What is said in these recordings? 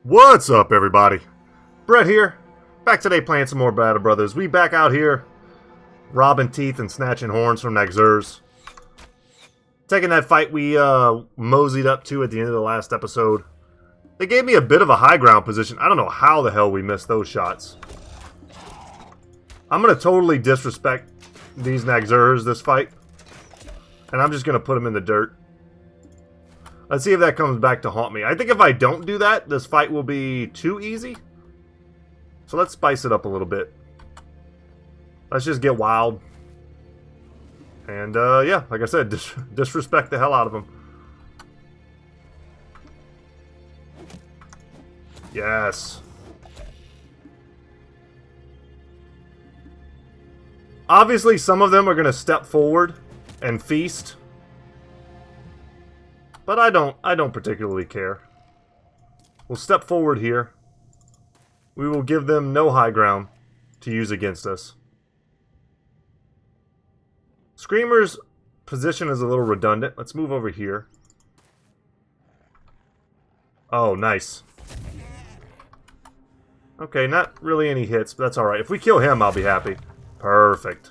What's up, everybody? Brett here. Back today playing some more Battle Brothers. We back out here robbing teeth and snatching horns from Naxurs. Taking that fight we moseyed up to at the end of the last episode. They gave me a bit of a high ground position. I don't know how the hell we missed those shots. I'm going to totally disrespect these Naxurs this fight. And I'm just going to put them in the dirt. Let's see if that comes back to haunt me. I think if I don't do that, this fight will be too easy. So let's spice it up a little bit. Let's just get wild. And yeah, like I said, disrespect the hell out of them. Yes. Obviously, some of them are going to step forward and feast. But I don't particularly care. We'll step forward here. We will give them no high ground to use against us. Screamer's position is a little redundant. Let's move over here. Oh, nice. Okay, not really any hits, but that's alright. If we kill him, I'll be happy. Perfect.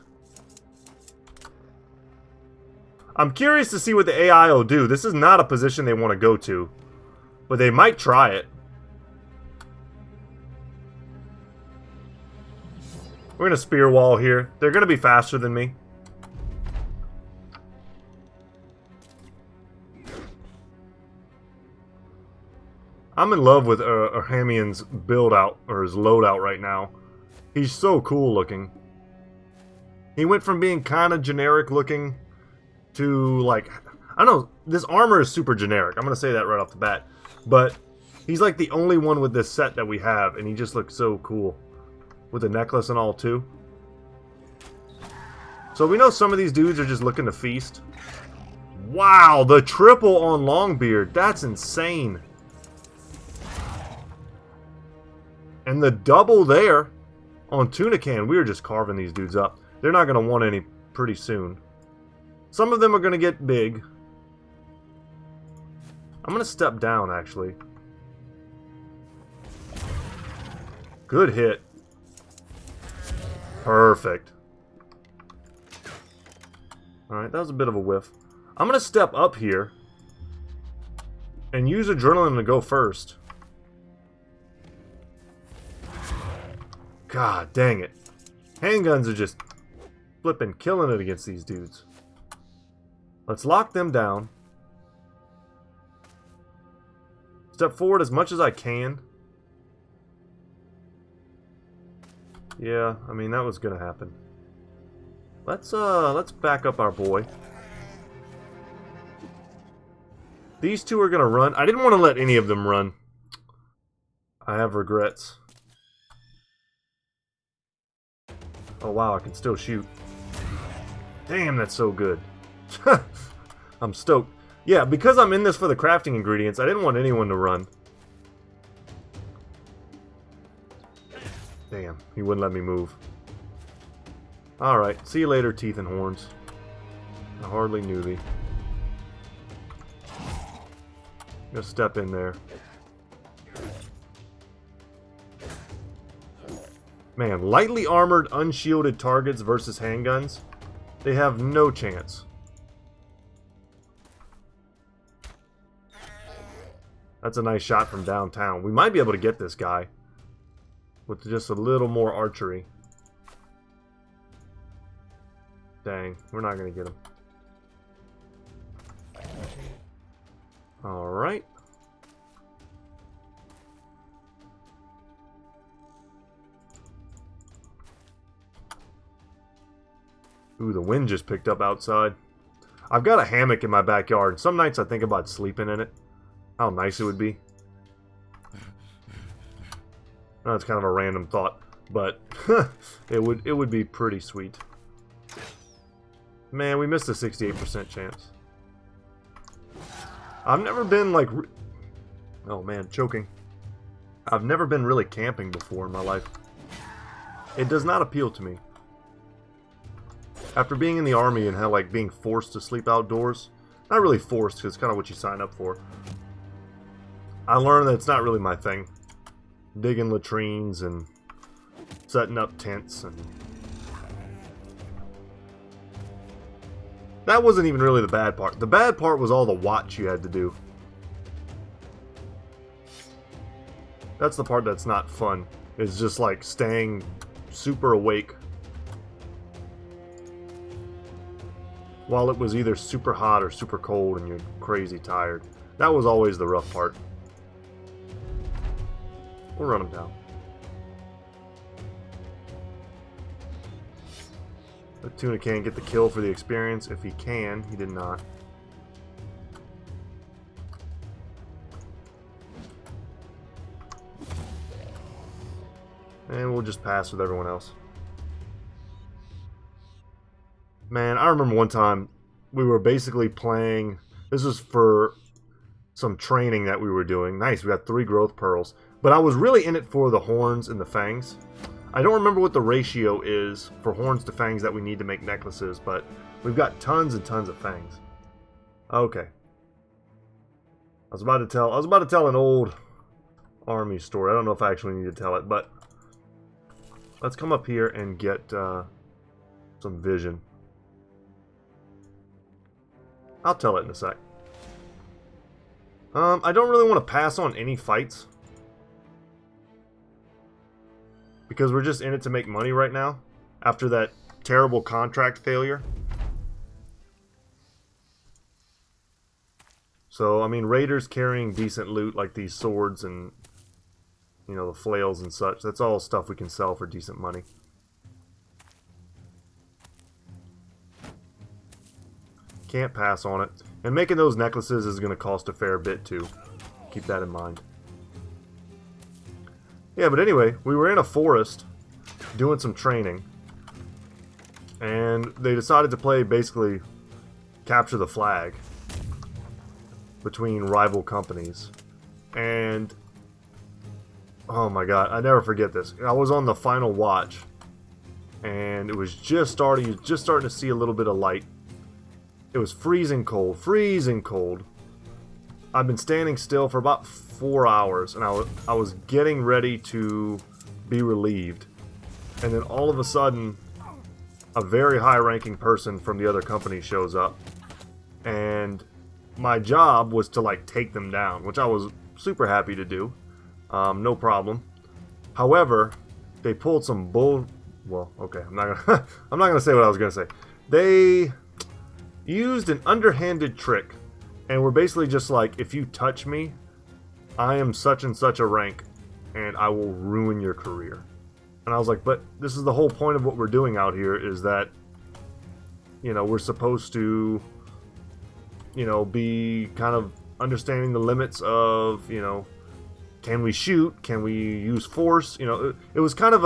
I'm curious to see what the AI will do. This is not a position they want to go to, but they might try it. We're going to spear wall here. They're going to be faster than me. I'm in love with Ohamian's build out, or his loadout right now. He's so cool looking. He went from being kind of generic looking to, like, I don't know, this armor is super generic. I'm going to say that right off the bat. But he's like the only one with this set that we have, and he just looks so cool. With a necklace and all, too. So we know some of these dudes are just looking to feast. Wow, the triple on Longbeard. That's insane. And the double there on Tunican. We are just carving these dudes up. They're not going to want any pretty soon. Some of them are going to get big. I'm going to step down, actually. Good hit. Perfect. Alright, that was a bit of a whiff. I'm going to step up here and use Adrenaline to go first. God dang it. Handguns are just flipping killing it against these dudes. Let's lock them down. Step forward as much as I can. Yeah, I mean, that was gonna happen. Let's back up our boy. These two are gonna run. I didn't want to let any of them run. I have regrets. Oh wow, I can still shoot. Damn, that's so good. I'm stoked. Yeah, because I'm in this for the crafting ingredients, I didn't want anyone to run. Damn, he wouldn't let me move. Alright, see you later, teeth and horns. I hardly knew thee. Gonna step in there. Man, lightly armored, unshielded targets versus handguns, they have no chance. That's a nice shot from downtown. We might be able to get this guy with just a little more archery. Dang, we're not going to get him. Alright. Ooh, the wind just picked up outside. I've got a hammock in my backyard. Some nights I think about sleeping in it. How nice it would be. That's kind of a random thought, but it would be pretty sweet. Man, we missed a 68% chance. I've never been like... Oh man, choking. I've never been really camping before in my life. It does not appeal to me. After being in the army and like being forced to sleep outdoors, not really forced because it's kind of what you sign up for, I learned that it's not really my thing. digging latrines and setting up tents. And that wasn't even really the bad part. The bad part was all the watch you had to do. That's the part that's not fun. It's just like staying super awake while it was either super hot or super cold and you're crazy tired. That was always the rough part. We'll run him down. The tuna can't get the kill for the experience. If he can, he did not. And we'll just pass with everyone else. Man, I remember one time we were basically playing. This was for some training that we were doing. Nice, we got 3 growth pearls. But I was really in it for the horns and the fangs. I don't remember what the ratio is for horns to fangs that we need to make necklaces, but we've got tons and tons of fangs. Okay. I was about to tell an old army story. I don't know if I actually need to tell it, but let's come up here and get some vision. I'll tell it in a sec. I don't really want to pass on any fights, because we're just in it to make money right now, after that terrible contract failure. So, I mean, raiders carrying decent loot like these swords and, you know, the flails and such, that's all stuff we can sell for decent money. Can't pass on it. And making those necklaces is going to cost a fair bit too. Keep that in mind. Yeah, but anyway, we were in a forest doing some training, and they decided to play basically capture the flag between rival companies. And oh my god, I never forget this. I was on the final watch, and it was just starting to see a little bit of light. It was freezing cold, freezing cold. I've been standing still for about 4 hours, and I was getting ready to be relieved. And then all of a sudden, a very high-ranking person from the other company shows up. And my job was to, like, take them down, which I was super happy to do. No problem. However, they pulled some bull... Well, okay, I'm not gonna say what I was gonna say. They used an underhanded trick, and were basically just like, if you touch me, I am such and such a rank, and I will ruin your career. And I was like, but this is the whole point of what we're doing out here, is that, you know, we're supposed to, you know, be kind of understanding the limits of, you know, can we shoot, can we use force, you know, it was kind of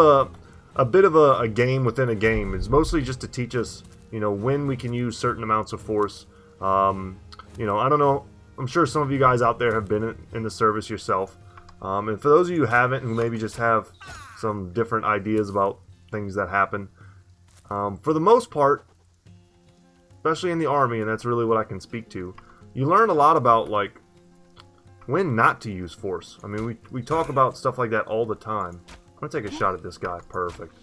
a bit of a game within a game. It's mostly just to teach us, you know, when we can use certain amounts of force. You know, I don't know, I'm sure some of you guys out there have been in the service yourself. And for those of you who haven't, who maybe just have some different ideas about things that happen, for the most part, especially in the army, and that's really what I can speak to, you learn a lot about, like, when not to use force. I mean, we talk about stuff like that all the time. I'm gonna take a shot at this guy. Perfect.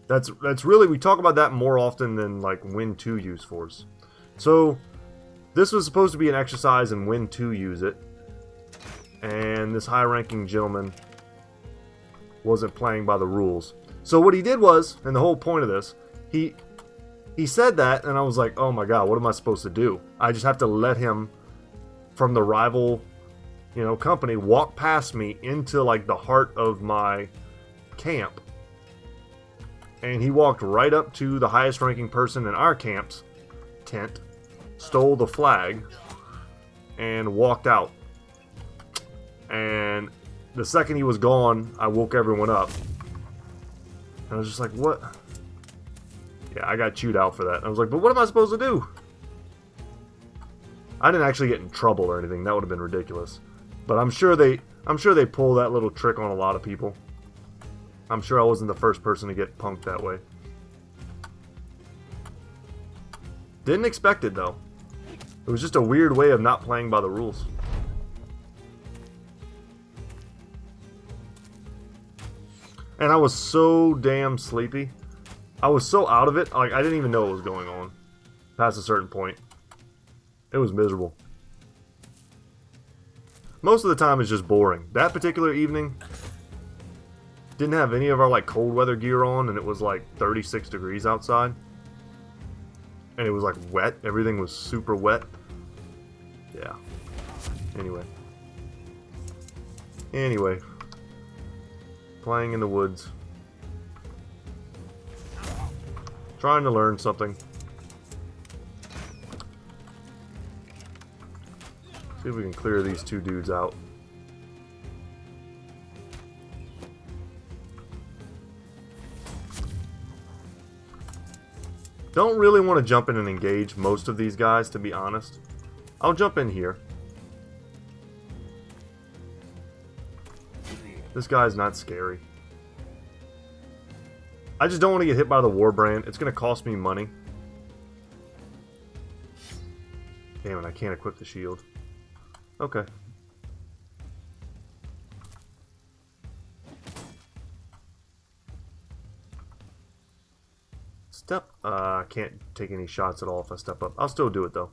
That's really, we talk about that more often than, like, when to use force. So this was supposed to be an exercise in when to use it, and this high-ranking gentleman wasn't playing by the rules. So what he did was, and the whole point of this, he said that, and I was like, oh my god, what am I supposed to do? I just have to let him from the rival, you know, company walk past me into, like, the heart of my camp. And he walked right up to the highest ranking person in our camp's tent, stole the flag, and walked out. And the second he was gone, I woke everyone up. And I was just like, what? Yeah, I got chewed out for that. And I was like, but what am I supposed to do? I didn't actually get in trouble or anything. That would have been ridiculous. But I'm sure they pull that little trick on a lot of people. I'm sure I wasn't the first person to get punked that way. Didn't expect it, though. It was just a weird way of not playing by the rules. And I was so damn sleepy. I was so out of it, like I didn't even know what was going on past a certain point. It was miserable. Most of the time it's just boring. That particular evening, didn't have any of our like cold weather gear on, and it was like 36 degrees outside. And it was like wet. Everything was super wet. Yeah. Anyway. Playing in the woods. Trying to learn something. See if we can clear these two dudes out. Don't really want to jump in and engage most of these guys, to be honest. I'll jump in here. This guy's not scary. I just don't want to get hit by the war brand. It's going to cost me money. Damn it, I can't equip the shield. Okay. Step. I can't take any shots at all if I step up. I'll still do it though.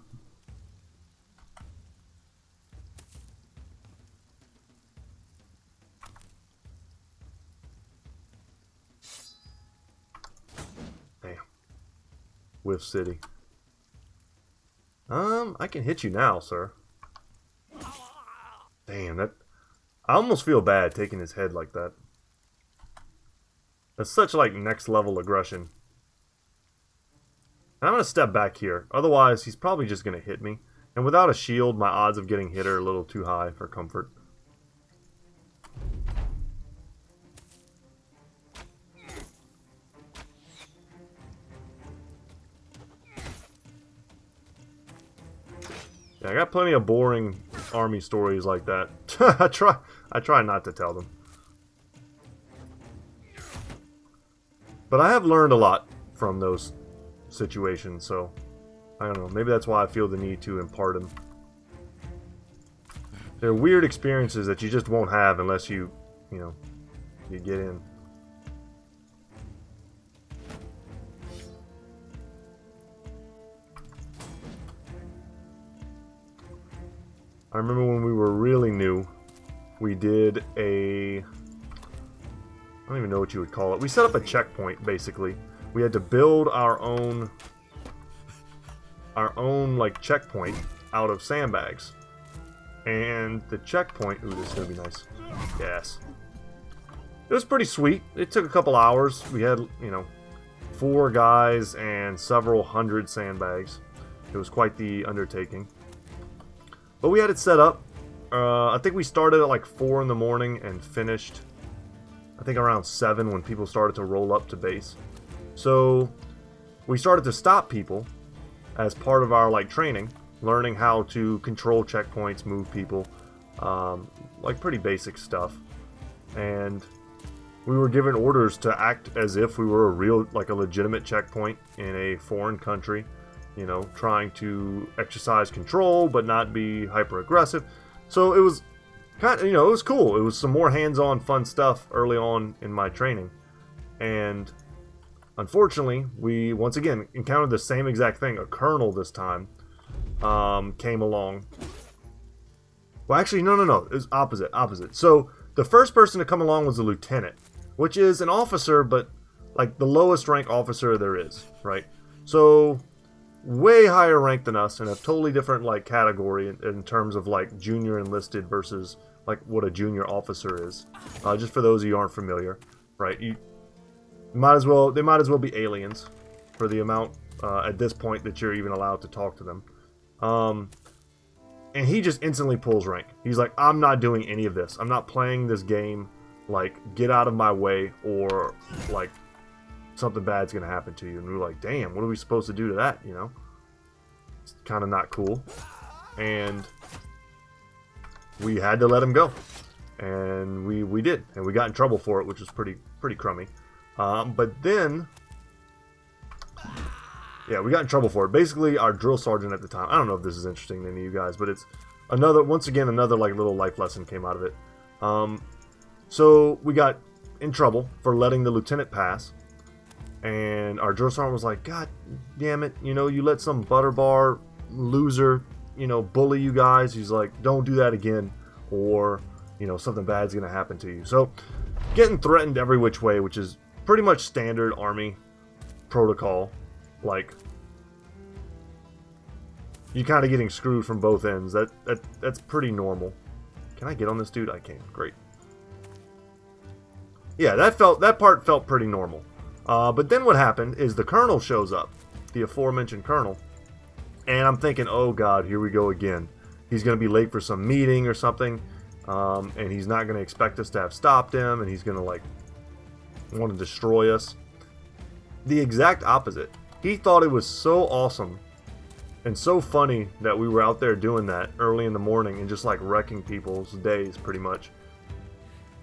Damn. Whiff City. I can hit you now, sir. Damn, that... I almost feel bad taking his head like that. That's such, like, next level aggression. I'm gonna step back here. Otherwise, he's probably just gonna hit me. And without a shield, my odds of getting hit are a little too high for comfort. Yeah, I got plenty of boring army stories like that. I try not to tell them. But I have learned a lot from those situations, so I don't know. Maybe that's why I feel the need to impart them. They're weird experiences that you just won't have unless you know, you get in. I remember when we were really new, we did a... I don't even know what you would call it. We set up a checkpoint, basically. We had to build our own like checkpoint out of sandbags. And the checkpoint... Ooh, this is going to be nice. Yes. It was pretty sweet. It took a couple hours. We had, you know, 4 guys and several hundred sandbags. It was quite the undertaking. But we had it set up. I think we started at like 4 in the morning and finished, I think, around 7 when people started to roll up to base. So we started to stop people as part of our like training, learning how to control checkpoints, move people, like pretty basic stuff. And we were given orders to act as if we were a real, like a legitimate checkpoint in a foreign country. You know, trying to exercise control but not be hyper aggressive. So it was kind of, you know, it was cool. It was some more hands-on fun stuff early on in my training. And unfortunately, we once again encountered the same exact thing. A colonel this time came along. Well, actually, no. It was opposite. So the first person to come along was a lieutenant, which is an officer, but like the lowest rank officer there is, right? So way higher rank than us in a totally different like category in terms of like junior enlisted versus like what a junior officer is. Just for those of you who aren't familiar, right? They might as well be aliens for the amount at this point that you're even allowed to talk to them. And he just instantly pulls rank. He's like, I'm not doing any of this. I'm not playing this game. Like, get out of my way, or like something bad's gonna happen to you. And we were like, damn, what are we supposed to do to that, you know? It's kind of not cool. And we had to let him go. And we did. And we got in trouble for it, which was pretty crummy. But then, yeah, we got in trouble for it. Basically, our drill sergeant at the time, I don't know if this is interesting to any of you guys, but it's once again, another like little life lesson came out of it. So we got in trouble for letting the lieutenant pass. And our drill sergeant was like, God damn it, you know, you let some butterbar loser, you know, bully you guys. He's like, don't do that again, or, you know, something bad's going to happen to you. So, getting threatened every which way, which is pretty much standard Army protocol. Like, you're kind of getting screwed from both ends. That's pretty normal. Can I get on this dude? I can. Great. Yeah, that part felt pretty normal. But then what happened is the colonel shows up, the aforementioned colonel, and I'm thinking, oh god, here we go again. He's going to be late for some meeting or something, and he's not going to expect us to have stopped him, and he's going to, like, want to destroy us. The exact opposite. He thought it was so awesome and so funny that we were out there doing that early in the morning and just, like, wrecking people's days, pretty much,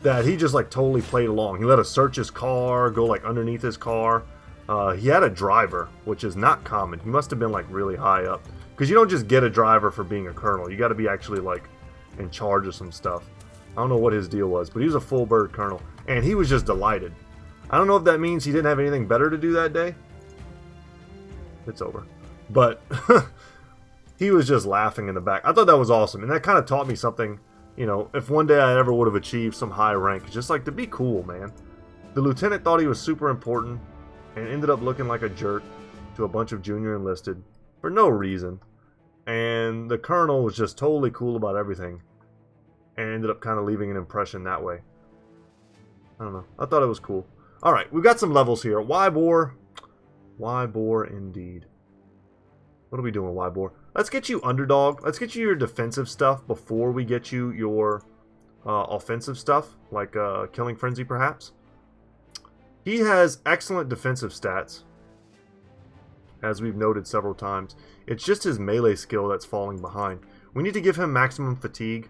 that he just, like, totally played along. He let us search his car, go, like, underneath his car. He had a driver, which is not common. He must have been, like, really high up. Because you don't just get a driver for being a colonel. You got to be actually, like, in charge of some stuff. I don't know what his deal was, but he was a full bird colonel. And he was just delighted. I don't know if that means he didn't have anything better to do that day. It's over. But he was just laughing in the back. I thought that was awesome. And that kind of taught me something. You know, if one day I ever would have achieved some high rank, just like to be cool, man. The lieutenant thought he was super important and ended up looking like a jerk to a bunch of junior enlisted for no reason. And the colonel was just totally cool about everything and ended up kind of leaving an impression that way. I don't know. I thought it was cool. Alright, we've got some levels here. Wybor. Wybor indeed. What are we doing, Wybor? Let's get you underdog. Let's get you your defensive stuff before we get you your offensive stuff, like Killing Frenzy, perhaps. He has excellent defensive stats, as we've noted several times. It's just his melee skill that's falling behind. We need to give him maximum fatigue.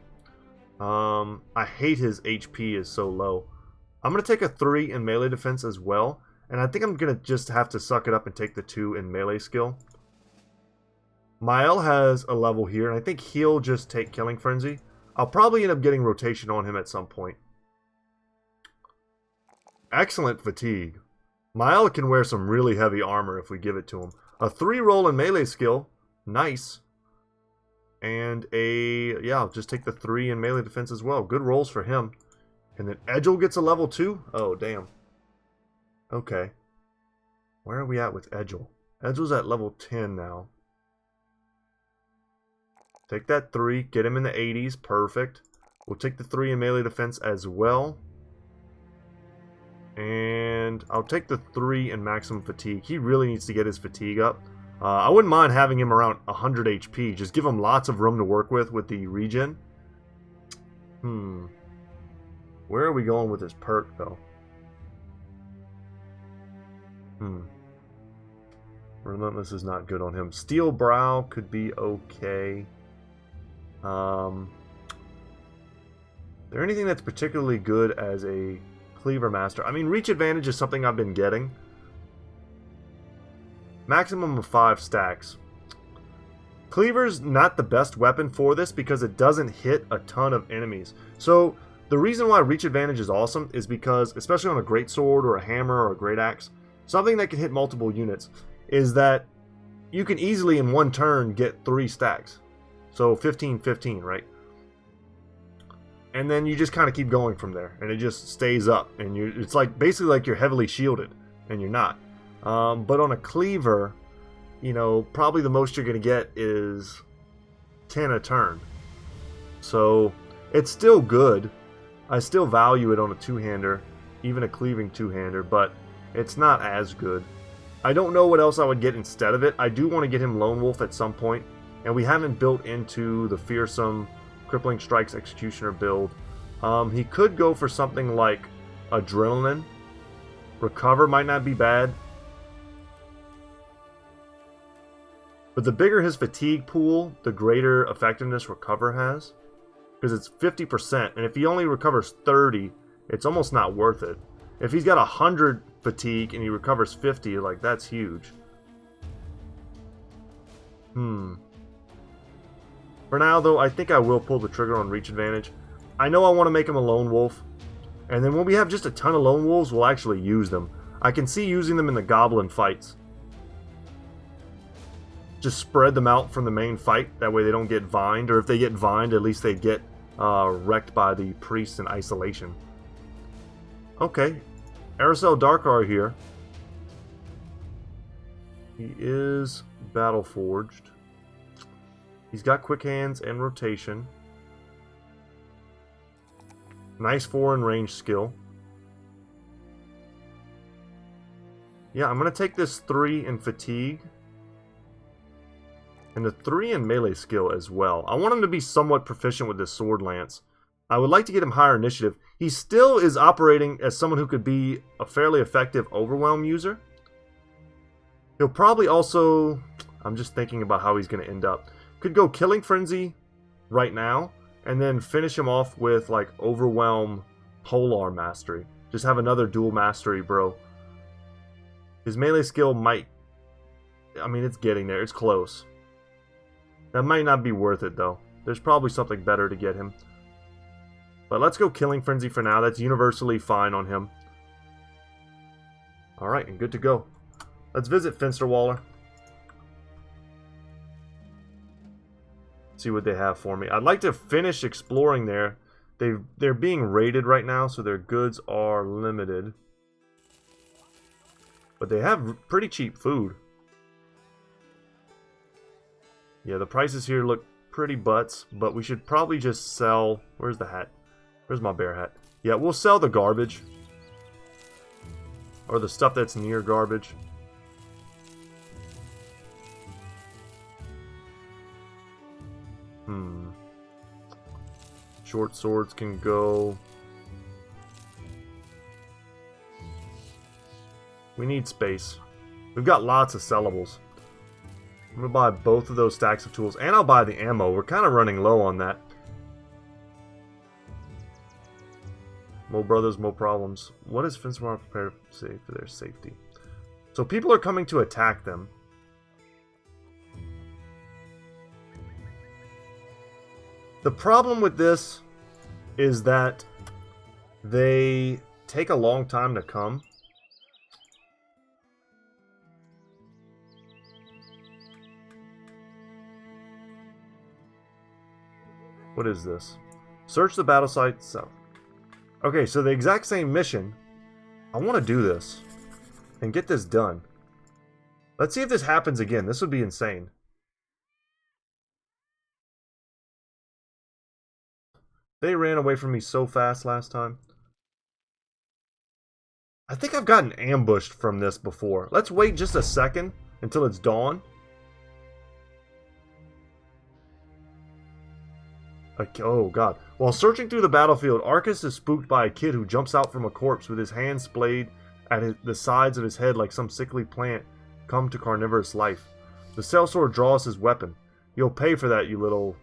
I hate his HP is so low. I'm going to take a 3 in melee defense as well, and I think I'm going to just have to suck it up and take the 2 in melee skill. Mael has a level here, and I think he'll just take Killing Frenzy. I'll probably end up getting rotation on him at some point. Excellent fatigue. Mael can wear some really heavy armor if we give it to him. A 3 roll in melee skill. Nice. And yeah, I'll just take the 3 in melee defense as well. Good rolls for him. And then Edgel gets a level 2? Oh, damn. Okay. Where are we at with Edgel? Edgel's at level 10 now. Take that 3, get him in the 80s, perfect. We'll take the 3 in melee defense as well. And I'll take the 3 in maximum fatigue. He really needs to get his fatigue up. I wouldn't mind having him around 100 HP. Just give him lots of room to work with the regen. Where are we going with this perk, though? Relentless is not good on him. Steel Brow could be okay. Is there anything that's particularly good as a Cleaver Master? I mean, Reach Advantage is something I've been getting. Maximum of 5 stacks. Cleaver's not the best weapon for this because it doesn't hit a ton of enemies. So, the reason why Reach Advantage is awesome is because, especially on a greatsword or a hammer or a great axe, something that can hit multiple units, is that you can easily in one turn get 3 stacks. So 15-15, right? And then you just kind of keep going from there, and it just stays up, and it's like basically like you're heavily shielded, and you're not. But on a cleaver, you know, probably the most you're going to get is 10 a turn. So it's still good. I still value it on a two-hander, even a cleaving two-hander, but it's not as good. I don't know what else I would get instead of it. I do want to get him Lone Wolf at some point, and we haven't built into the fearsome Crippling Strikes Executioner build. He could go for something like Adrenaline. Recover might not be bad. But the bigger his fatigue pool, the greater effectiveness Recover has. Because it's 50%, and if he only recovers 30, it's almost not worth it. If he's got 100 fatigue and he recovers 50, like, that's huge. For now, though, I think I will pull the trigger on Reach Advantage. I know I want to make him a Lone Wolf, And then when we have just a ton of lone wolves, we'll actually use them. I can see using them in the goblin fights. Just spread them out from the main fight. That way they don't get vined. Or if they get vined, at least they get wrecked by the priests in isolation. Okay. Aracel Darkar here. He is battle forged. He's got quick hands and rotation. Nice foreign range skill. Yeah, I'm going to take this 3 in fatigue. And the 3 in melee skill as well. I want him to be somewhat proficient with this sword lance. I would like to get him higher initiative. He still is operating as someone who could be a fairly effective overwhelm user. He'll probably also... I'm just thinking about how he's going to end up. Could go Killing Frenzy right now. And then finish him off with, like, Overwhelm Polar Mastery. Just have another dual mastery, bro. His melee skill might... I mean, it's getting there. It's close. That might not be worth it, though. There's probably something better to get him. But let's go Killing Frenzy for now. That's universally fine on him. Alright, and good to go. Let's visit Finsterwaller. See what they have for me. I'd like to finish exploring there. They're being raided right now, so their goods are limited. But they have pretty cheap food. Yeah, the prices here look pretty butts, but we should probably just sell... Where's the hat? Where's my bear hat? Yeah, we'll sell the garbage. Or the stuff that's near garbage. Short swords can go. We need space. We've got lots of sellables. I'm going to buy both of those stacks of tools. And I'll buy the ammo. We're kind of running low on that. Mo brothers, mo problems. What is Finsterwaller prepared to say for their safety? So people are coming to attack them. The problem with this is that they take a long time to come. What is this? Search the battle site south. Okay, so the exact same mission. I want to do this and get this done. Let's see if this happens again. This would be insane. They ran away from me so fast last time. I think I've gotten ambushed from this before. Let's wait just a second until it's dawn. Oh god. While searching through the battlefield, Arcus is spooked by a kid who jumps out from a corpse with his hands splayed at the sides of his head like some sickly plant come to carnivorous life. The sellsword draws his weapon. You'll pay for that, you little...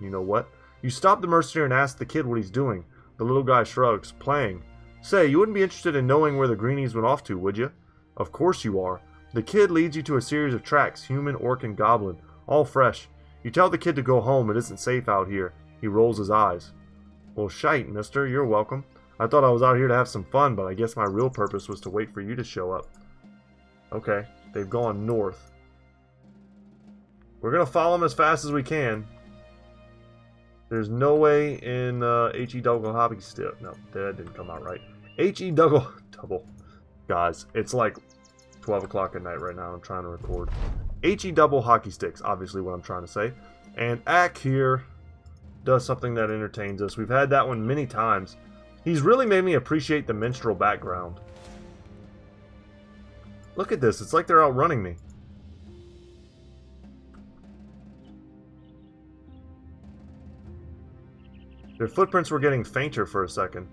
you know what? You stop the mercenary and ask the kid what he's doing. The little guy shrugs. Playing. Say, you wouldn't be interested in knowing where the greenies went off to, would you? Of course you are. The kid leads you to a series of tracks, human, orc, and goblin. All fresh. You tell the kid to go home, it isn't safe out here. He rolls his eyes. Well, shite, mister. You're welcome. I thought I was out here to have some fun, but I guess my real purpose was to wait for you to show up. Okay, they've gone north. We're gonna follow them as fast as we can. There's no way in H.E. Double Hockey Stick. No, that didn't come out right. H.E. Double. Guys, it's like 12 o'clock at night right now. I'm trying to record. H.E. Double Hockey Sticks, obviously what I'm trying to say. And Ack here does something that entertains us. We've had that one many times. He's really made me appreciate the minstrel background. Look at this. It's like they're outrunning me. Their footprints were getting fainter for a second.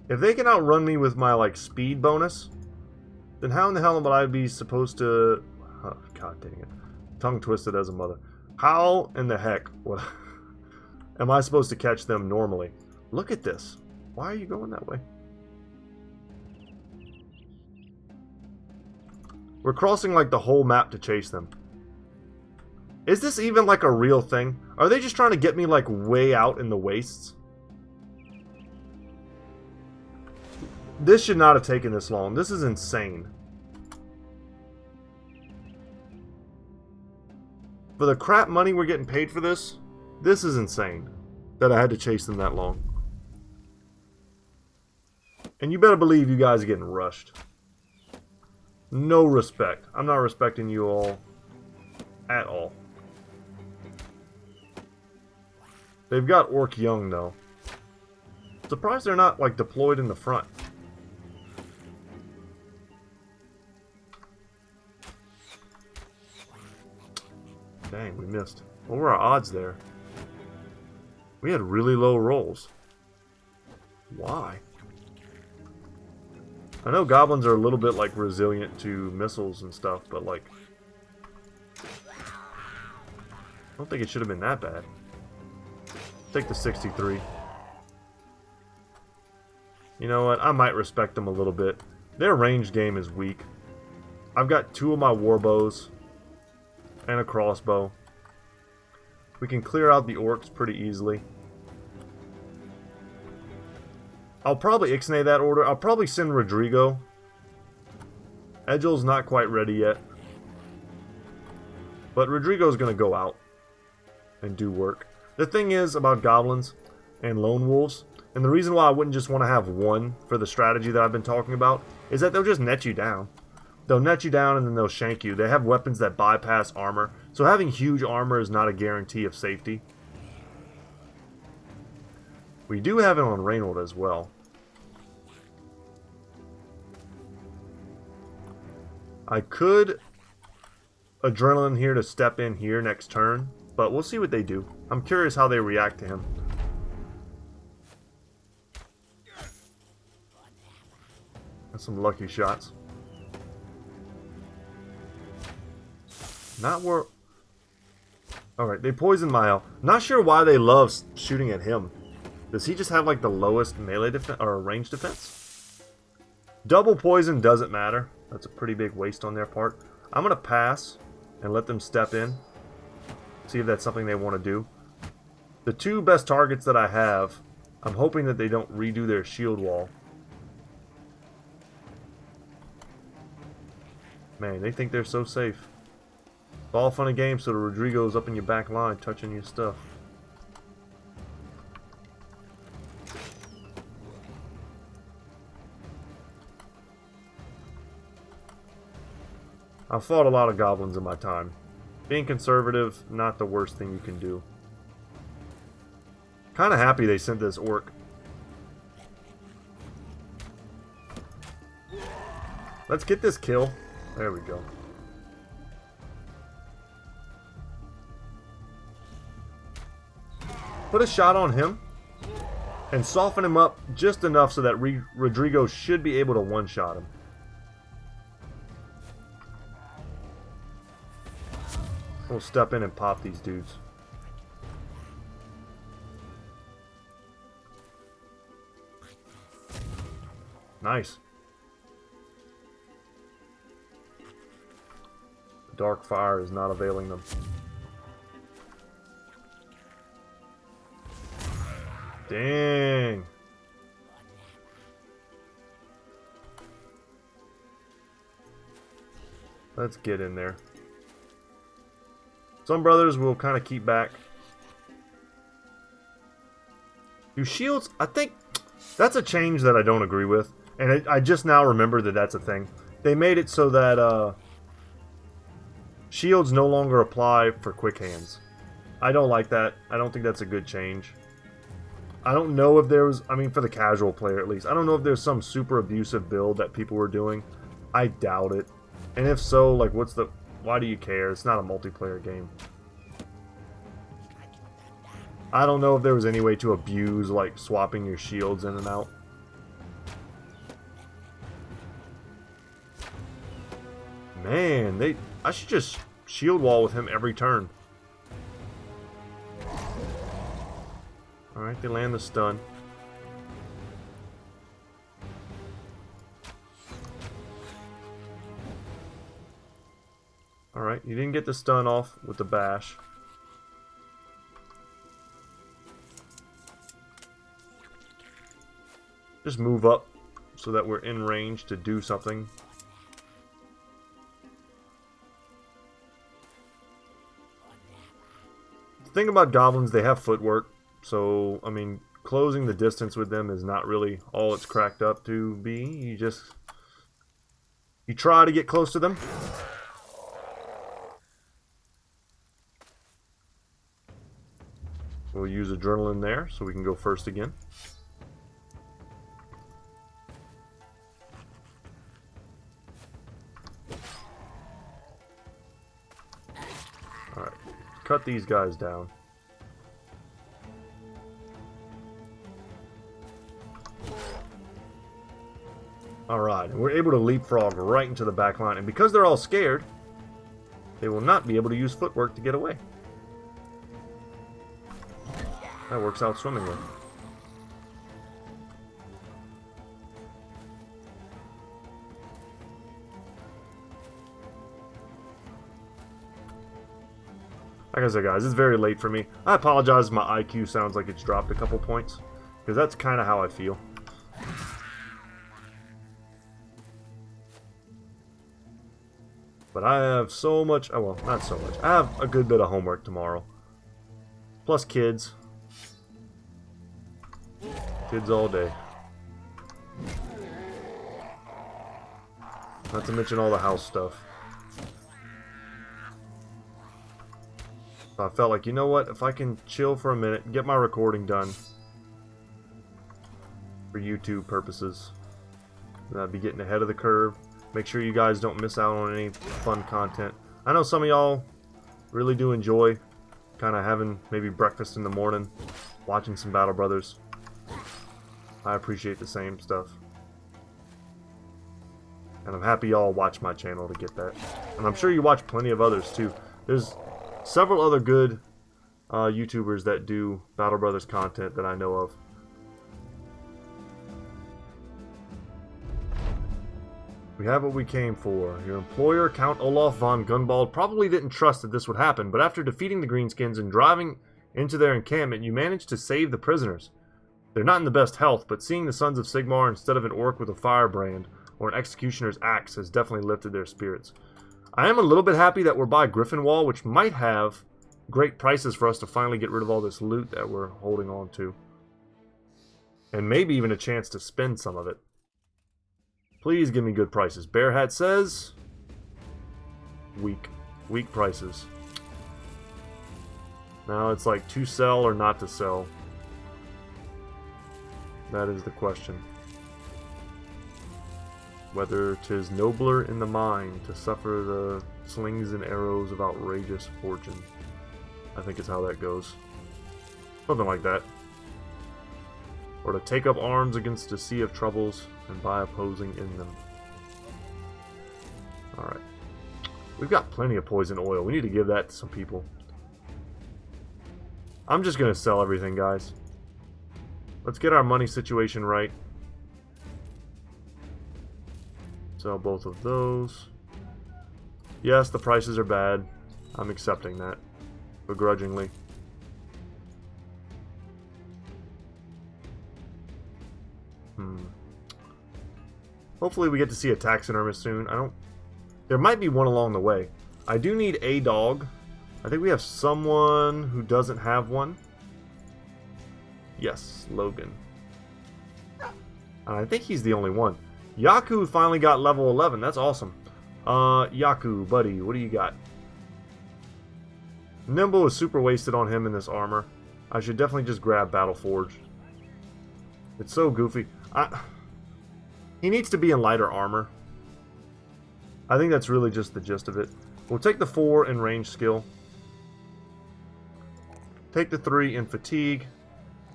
If they can outrun me with my, like, speed bonus, then how in the hell would I be supposed to... Oh, god dang it. Tongue twisted as a mother. How in the heck am I supposed to catch them normally? Look at this. Why are you going that way? We're crossing, like, the whole map to chase them. Is this even like a real thing? Are they just trying to get me like way out in the wastes? This should not have taken this long. This is insane. For the crap money we're getting paid for this, this is insane that I had to chase them that long. And you better believe you guys are getting rushed. No respect. I'm not respecting you all at all. They've got Orc Young though. Surprised they're not like deployed in the front. Dang, we missed. What were our odds there? We had really low rolls. Why? I know goblins are a little bit like resilient to missiles and stuff, but like I don't think it should have been that bad. Take the 63. You know what? I might respect them a little bit. Their range game is weak. I've got 2 of my warbows and a crossbow. We can clear out the orcs pretty easily. I'll probably ixnay that order. I'll probably send Rodrigo. Edgel's not quite ready yet. But Rodrigo's going to go out and do work. The thing is about goblins and lone wolves, and the reason why I wouldn't just want to have one for the strategy that I've been talking about, is that they'll just net you down. They'll net you down and then they'll shank you. They have weapons that bypass armor. So having huge armor is not a guarantee of safety. We do have it on Reynold as well. I could Adrenaline here to step in here next turn, but we'll see what they do. I'm curious how they react to him. That's some lucky shots. Not where... Alright, they poisoned Mile. Not sure why they love shooting at him. Does he just have like the lowest melee defense or range defense? Double poison doesn't matter. That's a pretty big waste on their part. I'm going to pass and let them step in. See if that's something they want to do. The 2 best targets that I have, I'm hoping that they don't redo their shield wall. Man, they think they're so safe. It's all fun and games, so the Rodrigo's up in your back line touching your stuff. I've fought a lot of goblins in my time. Being conservative, not the worst thing you can do. Kinda happy they sent this orc. Let's get this kill. There we go. Put a shot on him and soften him up just enough so that Rodrigo should be able to one-shot him. We'll step in and pop these dudes. Nice. Dark fire is not availing them. Dang. Let's get in there. Some brothers will kind of keep back. Do shields... I think that's a change that I don't agree with. And I just now remember that that's a thing. They made it so that shields no longer apply for quick hands. I don't like that. I don't think that's a good change. I don't know if there was... I mean, for the casual player at least. I don't know if there's some super abusive build that people were doing. I doubt it. And if so, like, what's the... Why do you care? It's not a multiplayer game. I don't know if there was any way to abuse, like, swapping your shields in and out. Man, I should just shield wall with him every turn. Alright, they land the stun. Alright. Alright, you didn't get the stun off with the bash. Just move up so that we're in range to do something. The thing about goblins, they have footwork. So, I mean, closing the distance with them is not really all it's cracked up to be. You try to get close to them. We'll use adrenaline there so we can go first again. Alright, cut these guys down. Alright, and we're able to leapfrog right into the back line. And because they're all scared, they will not be able to use footwork to get away. That works out swimmingly. Like I said, guys, it's very late for me. I apologize if my IQ sounds like it's dropped a couple points, because that's kind of how I feel. But I have so much, oh well, not so much. I have a good bit of homework tomorrow. Plus kids. Kids all day. Not to mention all the house stuff. So I felt like, you know what, if I can chill for a minute and get my recording done for YouTube purposes, then I'd be getting ahead of the curve. Make sure you guys don't miss out on any fun content. I know some of y'all really do enjoy kind of having maybe breakfast in the morning, watching some Battle Brothers. I appreciate the same stuff. And I'm happy y'all watch my channel to get that. And I'm sure you watch plenty of others too. There's several other good YouTubers that do Battle Brothers content that I know of. We have what we came for. Your employer, Count Olaf von Gunbald, probably didn't trust that this would happen, but after defeating the Greenskins and driving into their encampment, you managed to save the prisoners. They're not in the best health, but seeing the Sons of Sigmar instead of an orc with a firebrand or an executioner's axe has definitely lifted their spirits. I am a little bit happy that we're by Griffinwall, which might have great prices for us to finally get rid of all this loot that we're holding on to. And maybe even a chance to spend some of it. Please give me good prices. Bearhat says weak. Weak prices. Now it's like to sell or not to sell. That is the question. Whether 'tis nobler in the mind to suffer the slings and arrows of outrageous fortune. I think is how that goes. Something like that. Or to take up arms against a sea of troubles and by opposing in them. Alright. We've got plenty of poison oil. We need to give that to some people. I'm just going to sell everything, guys. Let's get our money situation right. Sell both of those. Yes, the prices are bad. I'm accepting that. Begrudgingly. Hopefully we get to see a taxidermist soon. There might be one along the way. I do need a dog. I think we have someone who doesn't have one. Yes, Logan. And I think he's the only one. Yaku finally got level 11. That's awesome. Yaku, buddy, what do you got? Nimble is super wasted on him in this armor. I should definitely just grab Battleforged. It's so goofy. He needs to be in lighter armor. I think that's really just the gist of it. We'll take the 4 in range skill. Take the 3 in fatigue.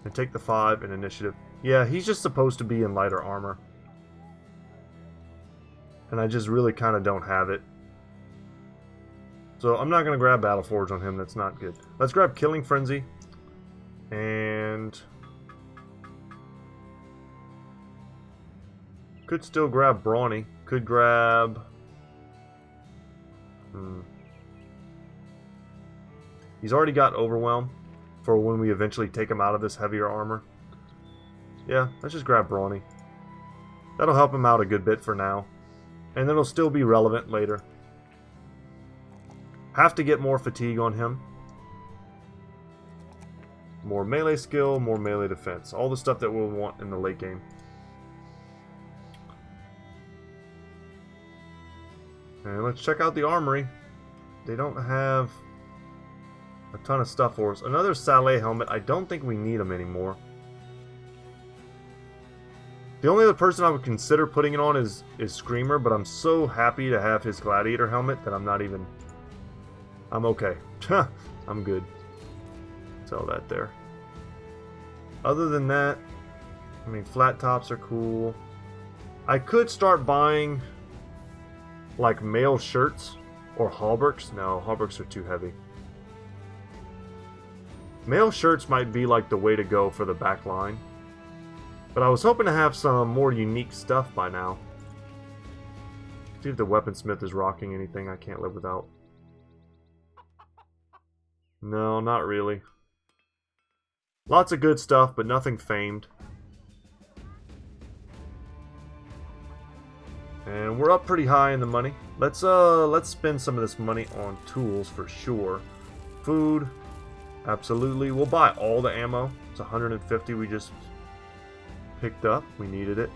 And take the 5 in initiative. Yeah, he's just supposed to be in lighter armor. And I just really kind of don't have it. So I'm not going to grab Battleforge on him. That's not good. Let's grab Killing Frenzy. And could still grab Brawny. Could grab He's already got Overwhelm for when we eventually take him out of this heavier armor. Yeah, let's just grab Brawny. That'll help him out a good bit for now. And it'll still be relevant later. Have to get more fatigue on him. More melee skill, more melee defense. All the stuff that we'll want in the late game. And let's check out the armory. They don't have a ton of stuff for us. Another Saleh helmet. I don't think we need them anymore. The only other person I would consider putting it on is Screamer, but I'm so happy to have his Gladiator helmet that I'm not even... I'm okay. I'm good. Sell that there. Other than that, I mean, flat tops are cool. I could start buying like male shirts or hauberks. No, hauberks are too heavy. Male shirts might be like the way to go for the back line. But I was hoping to have some more unique stuff by now. See if the weaponsmith is rocking anything I can't live without. No, not really. Lots of good stuff, but nothing famed. And we're up pretty high in the money. Let's spend some of this money on tools for sure. Food, absolutely. We'll buy all the ammo. It's 150 we just picked up. We needed it.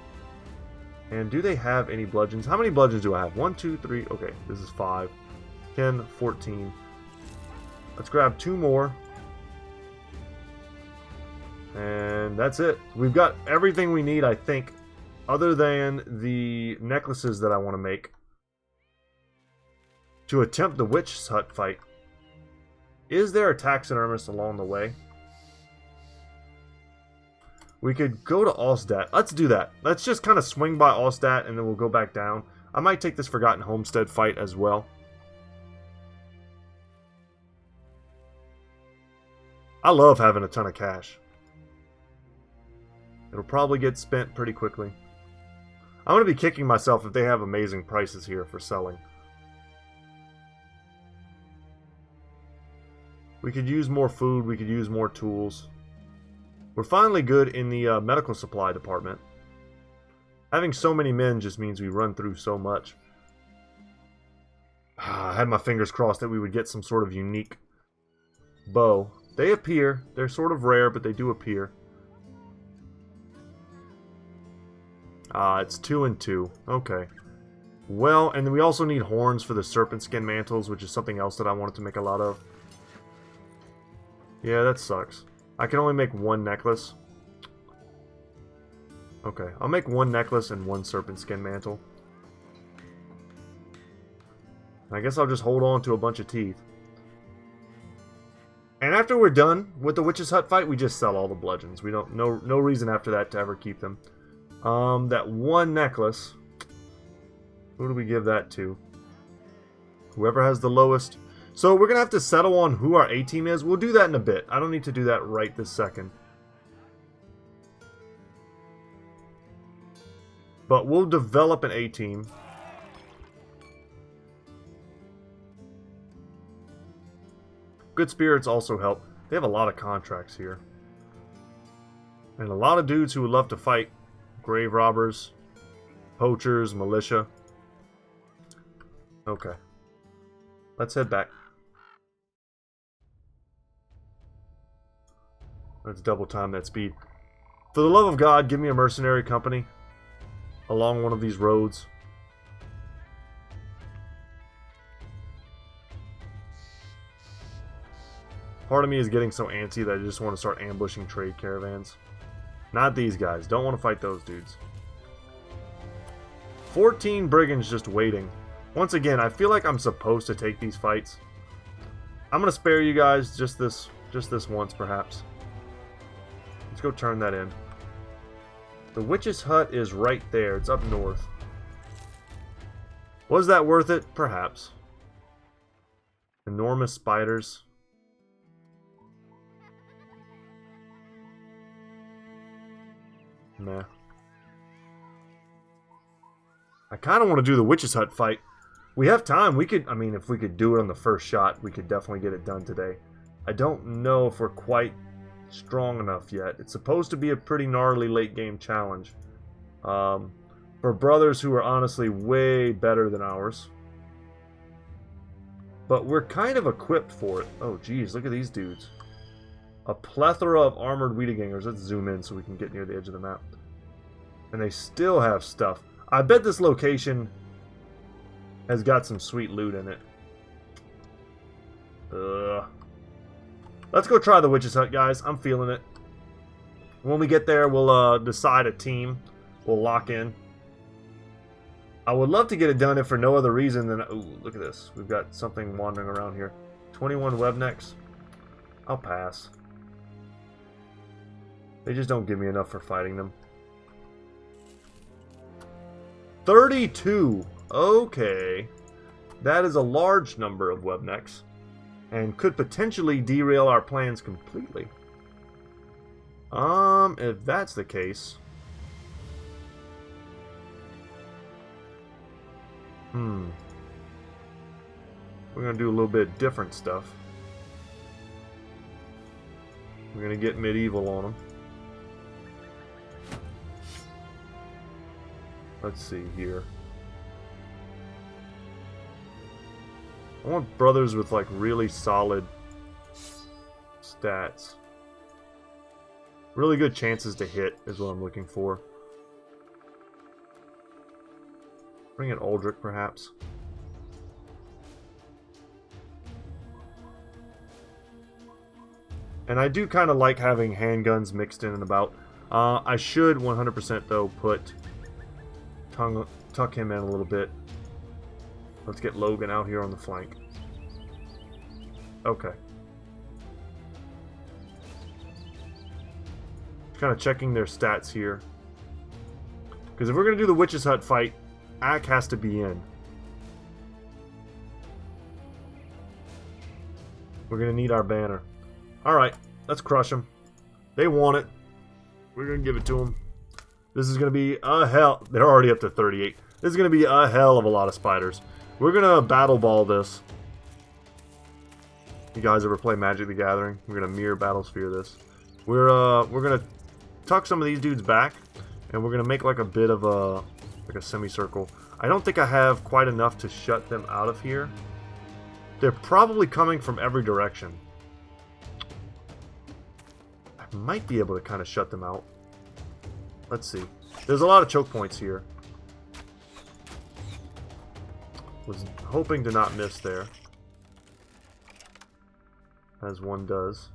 And do they have any bludgeons? How many bludgeons do I have? 1, 2, 3. Okay, this is 5. 10, 14. Let's grab 2 more. And that's it. We've got everything we need, I think, other than the necklaces that I want to make to attempt the witch hut fight. Is there a taxidermist along the way? We could go to Allstat. Let's do that. Let's just kind of swing by Allstat and then we'll go back down. I might take this Forgotten Homestead fight as well. I love having a ton of cash. It'll probably get spent pretty quickly. I'm going to be kicking myself if they have amazing prices here for selling. We could use more food. We could use more tools. We're finally good in the medical supply department. Having so many men just means we run through so much. I had my fingers crossed that we would get some sort of unique bow. They appear. They're sort of rare, but they do appear. It's 2 and 2. Okay. Well, and then we also need horns for the serpent skin mantles, which is something else that I wanted to make a lot of. Yeah, that sucks. I can only make 1 necklace. Okay, I'll make 1 necklace and 1 serpent skin mantle. I guess I'll just hold on to a bunch of teeth. And after we're done with the witch's hut fight, we just sell all the bludgeons. We don't no reason after that to ever keep them. That 1 necklace. Who do we give that to? Whoever has the lowest. So we're gonna have to settle on who our A team is. We'll do that in a bit. I don't need to do that right this second. But we'll develop an A team. Good spirits also help. They have a lot of contracts here. And a lot of dudes who would love to fight. Grave robbers, poachers, militia. Okay. Let's head back. Let's double time that speed. For the love of God, give me a mercenary company along one of these roads. Part of me is getting so antsy that I just want to start ambushing trade caravans. Not these guys. Don't want to fight those dudes. 14 brigands just waiting. Once again, I feel like I'm supposed to take these fights. I'm going to spare you guys just this once, perhaps. Let's go turn that in. The witch's hut is right there. It's up north. Was that worth it? Perhaps. Enormous spiders. Nah. I kind of want to do the witch's hut fight. We have time. We could, I mean, if we could do it on the first shot, we could definitely get it done today. I don't know if we're quite strong enough yet. It's supposed to be a pretty gnarly late game challenge. For brothers who are honestly way better than ours. But we're kind of equipped for it. Oh geez, look at these dudes. A plethora of armored Wiedegangers. Let's zoom in so we can get near the edge of the map. And they still have stuff. I bet this location has got some sweet loot in it. Let's go try the Witch's Hut, guys. I'm feeling it. When we get there, we'll decide a team. We'll lock in. I would love to get it done if for no other reason than... Ooh, look at this. We've got something wandering around here. 21 webnecks. I'll pass. They just don't give me enough for fighting them. 32! Okay. That is a large number of webnecks. And could potentially derail our plans completely. If that's the case... We're going to do a little bit different stuff. We're going to get medieval on them. Let's see here. I want brothers with like really solid stats. Really good chances to hit is what I'm looking for. Bring in Aldrich, perhaps. And I do kind of like having handguns mixed in and about. I should 100% though put tuck him in a little bit. Let's get Logan out here on the flank. Okay. Kind of checking their stats here. Because if we're going to do the Witch's Hut fight, Ack has to be in. We're going to need our banner. Alright, let's crush them. They want it. We're going to give it to them. This is going to be a hell... They're already up to 38. This is going to be a hell of a lot of spiders. We're going to battle ball this. You guys ever play Magic the Gathering? We're going to mirror Battlesphere this. We're going to tuck some of these dudes back. And we're going to make like a bit of a... like a semicircle. I don't think I have quite enough to shut them out of here. They're probably coming from every direction. I might be able to kind of shut them out. Let's see. There's a lot of choke points here. Was hoping to not miss there. As one does.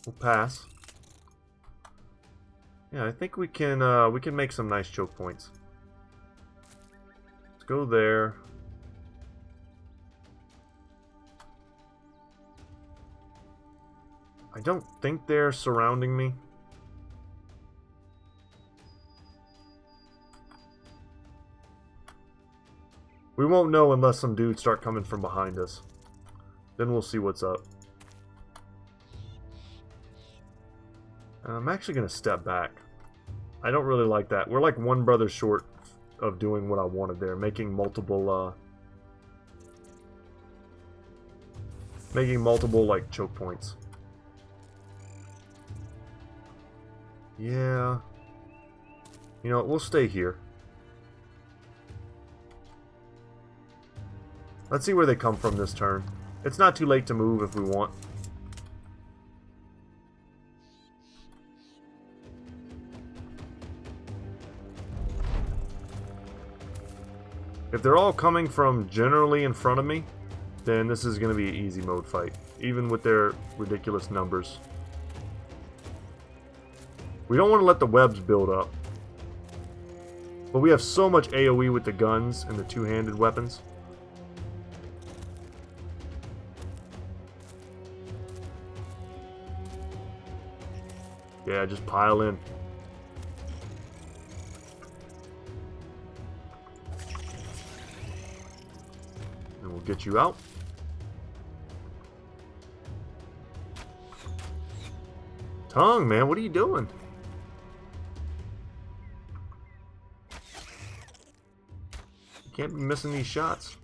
We'll pass. Yeah, I think we can make some nice choke points. Let's go there. I don't think they're surrounding me. We won't know unless some dudes start coming from behind us. Then we'll see what's up. I'm actually going to step back. I don't really like that. We're like one brother short of doing what I wanted there. Making multiple like choke points. Yeah. You know what, we'll stay here. Let's see where they come from this turn. It's not too late to move if we want. If they're all coming from generally in front of me, then this is going to be an easy mode fight, even with their ridiculous numbers. We don't want to let the webs build up. But we have so much AoE with the guns and the two-handed weapons. Yeah, just pile in. And we'll get you out. Tongue, man, what are you doing? You can't be missing these shots.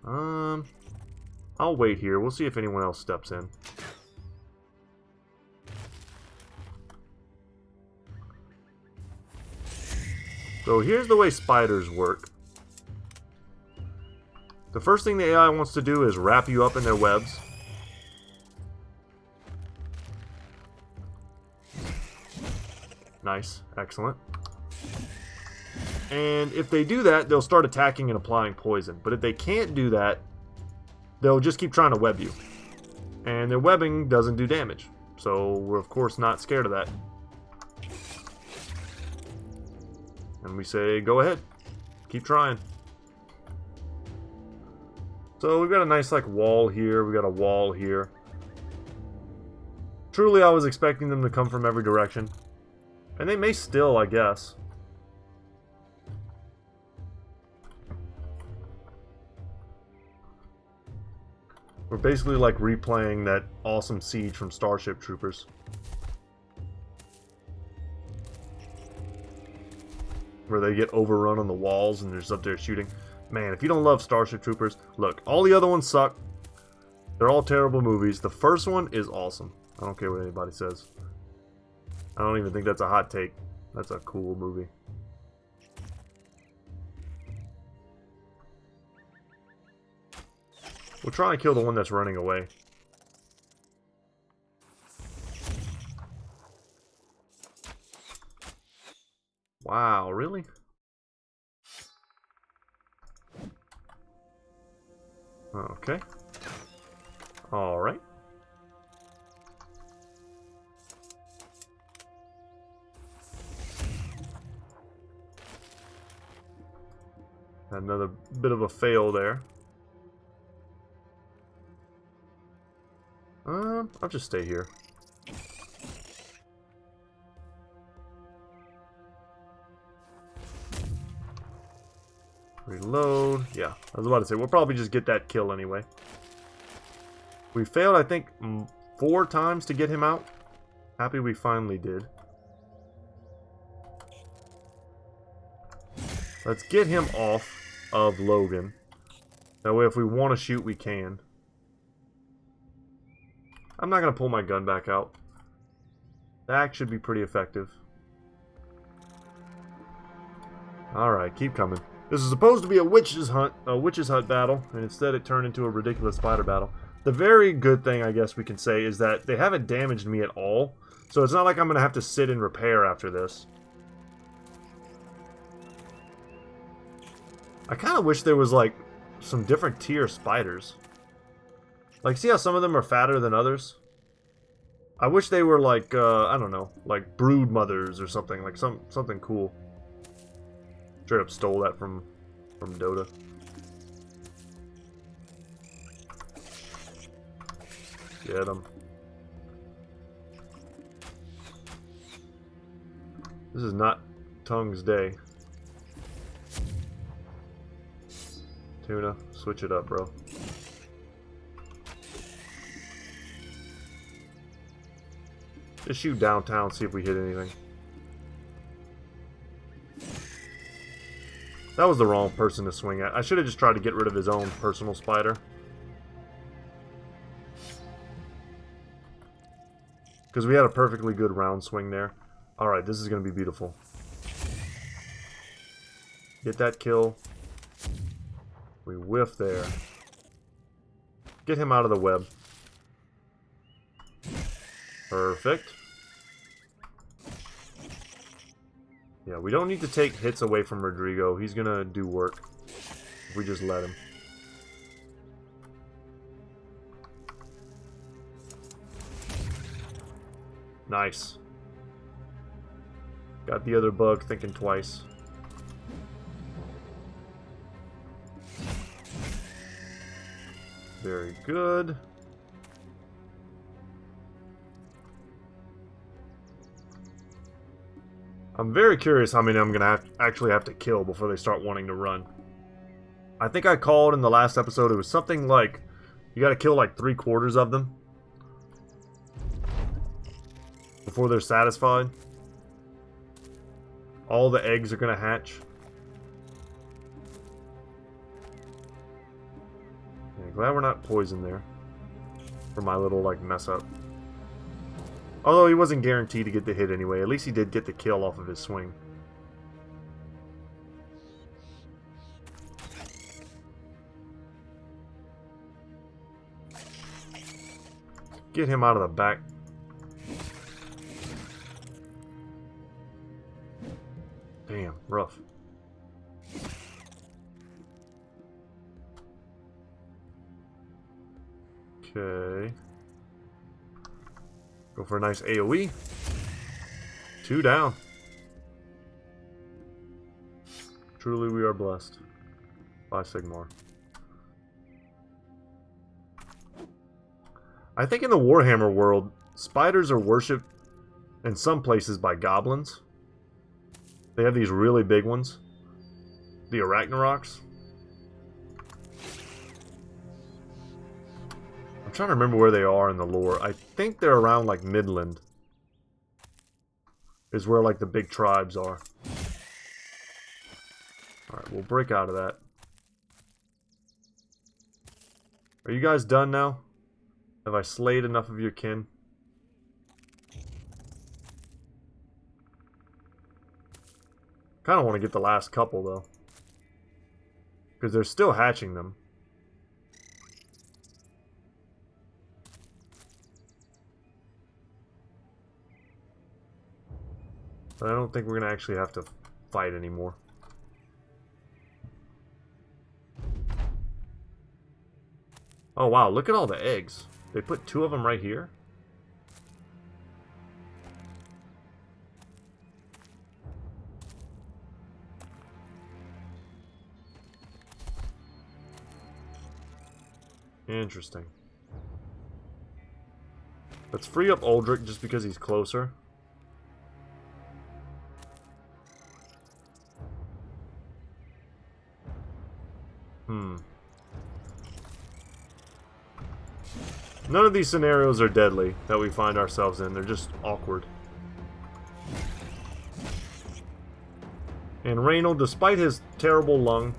I'll wait here. We'll see if anyone else steps in. So here's the way spiders work. The first thing the AI wants to do is wrap you up in their webs. Nice. Excellent. And if they do that, they'll start attacking and applying poison. But if they can't do that, they'll just keep trying to web you. And their webbing doesn't do damage. So we're of course not scared of that. And we say, go ahead. Keep trying. So we've got a nice like wall here. We got a wall here. Truly I was expecting them to come from every direction. And they may still, I guess. We're basically like replaying that awesome siege from Starship Troopers. Where they get overrun on the walls and they're just up there shooting. Man, if you don't love Starship Troopers, look, all the other ones suck. They're all terrible movies. The first one is awesome. I don't care what anybody says. I don't even think that's a hot take. That's a cool movie. We'll try and kill the one that's running away. Wow, really? Okay. Alright. Another bit of a fail there. I'll just stay here. Reload. Yeah, I was about to say, we'll probably just get that kill anyway. We failed, I think, 4 times to get him out. Happy we finally did. Let's get him off of Logan. That way if we want to shoot, we can. I'm not going to pull my gun back out. That should be pretty effective. Alright, keep coming. This is supposed to be a witch's hut battle, and instead it turned into a ridiculous spider battle. The very good thing, I guess we can say, is that they haven't damaged me at all. So it's not like I'm going to have to sit and repair after this. I kind of wish there was, like, some different tier spiders. Like, see how some of them are fatter than others? I wish they were like, I don't know, like brood mothers or something, like something cool. Straight up stole that from Dota. Get them. This is not Tongue's day. Tuna, switch it up, bro. Just shoot downtown, see if we hit anything. That was the wrong person to swing at. I should have just tried to get rid of his own personal spider. Because we had a perfectly good round swing there. Alright, this is going to be beautiful. Get that kill. We whiff there. Get him out of the web. Perfect. Yeah, we don't need to take hits away from Rodrigo. He's gonna do work if we just let him. Nice. Got the other bug thinking twice. Very good. I'm very curious how many I'm going to actually have to kill before they start wanting to run. I think I called in the last episode, it was something like, you got to kill like 3/4 of them before they're satisfied. All the eggs are going to hatch. Glad we're not poisoned there. For my little, like, mess up. Although he wasn't guaranteed to get the hit anyway. At least he did get the kill off of his swing. Get him out of the back. Damn, rough. Okay. Go for a nice AoE. 2 down. Truly we are blessed. By Sigmar. I think in the Warhammer world, spiders are worshipped in some places by goblins. They have these really big ones. The Arachnaroks. I'm trying to remember where they are in the lore. I think they're around like Midland. Is where like the big tribes are. Alright, we'll break out of that. Are you guys done now? Have I slayed enough of your kin? Kind of want to get the last couple though. Because they're still hatching them. But I don't think we're going to actually have to fight anymore. Oh wow, look at all the eggs. They put 2 of them right here. Interesting. Let's free up Uldric just because he's closer. None of these scenarios are deadly that we find ourselves in. They're just awkward. And Reynold, despite his terrible lung,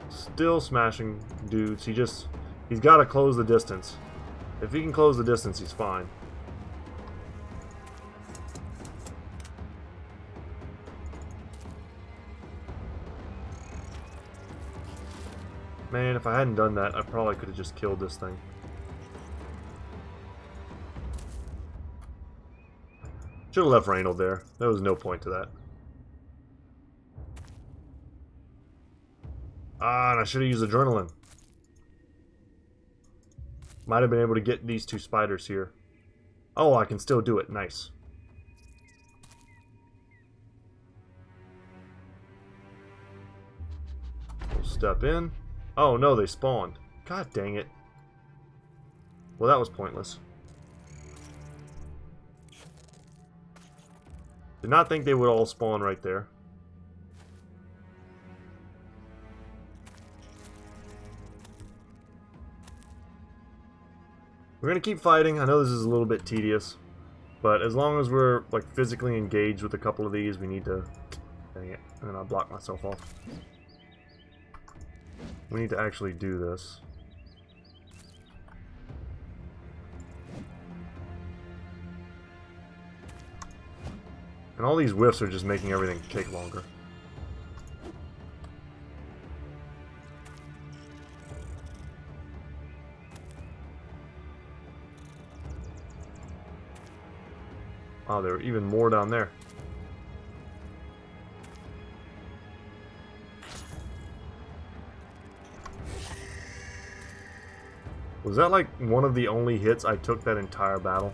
still smashing dudes. He's got to close the distance. If he can close the distance, he's fine. Man, if I hadn't done that, I probably could have just killed this thing. Should have left Reynold there. There was no point to that. Ah, and I should have used Adrenaline. Might have been able to get these 2 spiders here. Oh, I can still do it. Nice. We'll step in. Oh no, they spawned. God dang it. Well, that was pointless. Did not think they would all spawn right there. We're gonna keep fighting. I know this is a little bit tedious, but as long as we're like physically engaged with a couple of these, we need to... Dang it. And then I block myself off. We need to actually do this. And all these whiffs are just making everything take longer. Oh, there are even more down there. Was that like one of the only hits I took that entire battle?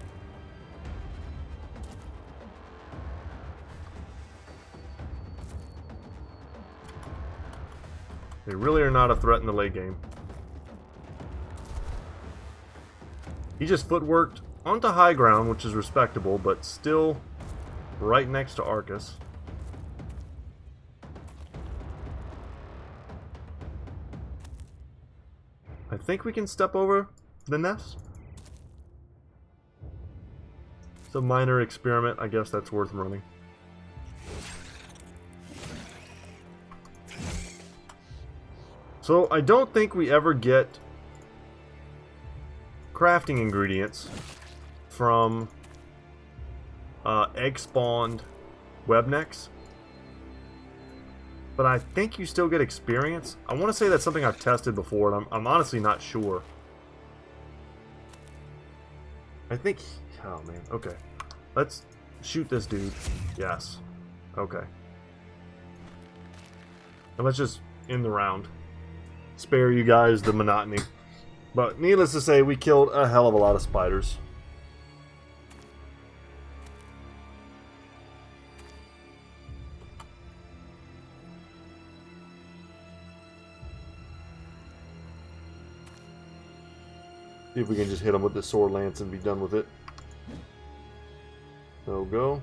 They really are not a threat in the late game. He just footworked onto high ground, which is respectable, but still right next to Arcus. I think we can step over the nest. It's a minor experiment. I guess that's worth running. So I don't think we ever get crafting ingredients from egg spawned webnecks. But I think you still get experience. I want to say that's something I've tested before, and I'm honestly not sure. I think... Oh, man. Okay. Let's shoot this dude. Yes. Okay. And let's just end the round. Spare you guys the monotony. But needless to say, we killed a hell of a lot of spiders. See if we can just hit them with the sword lance and be done with it. So go.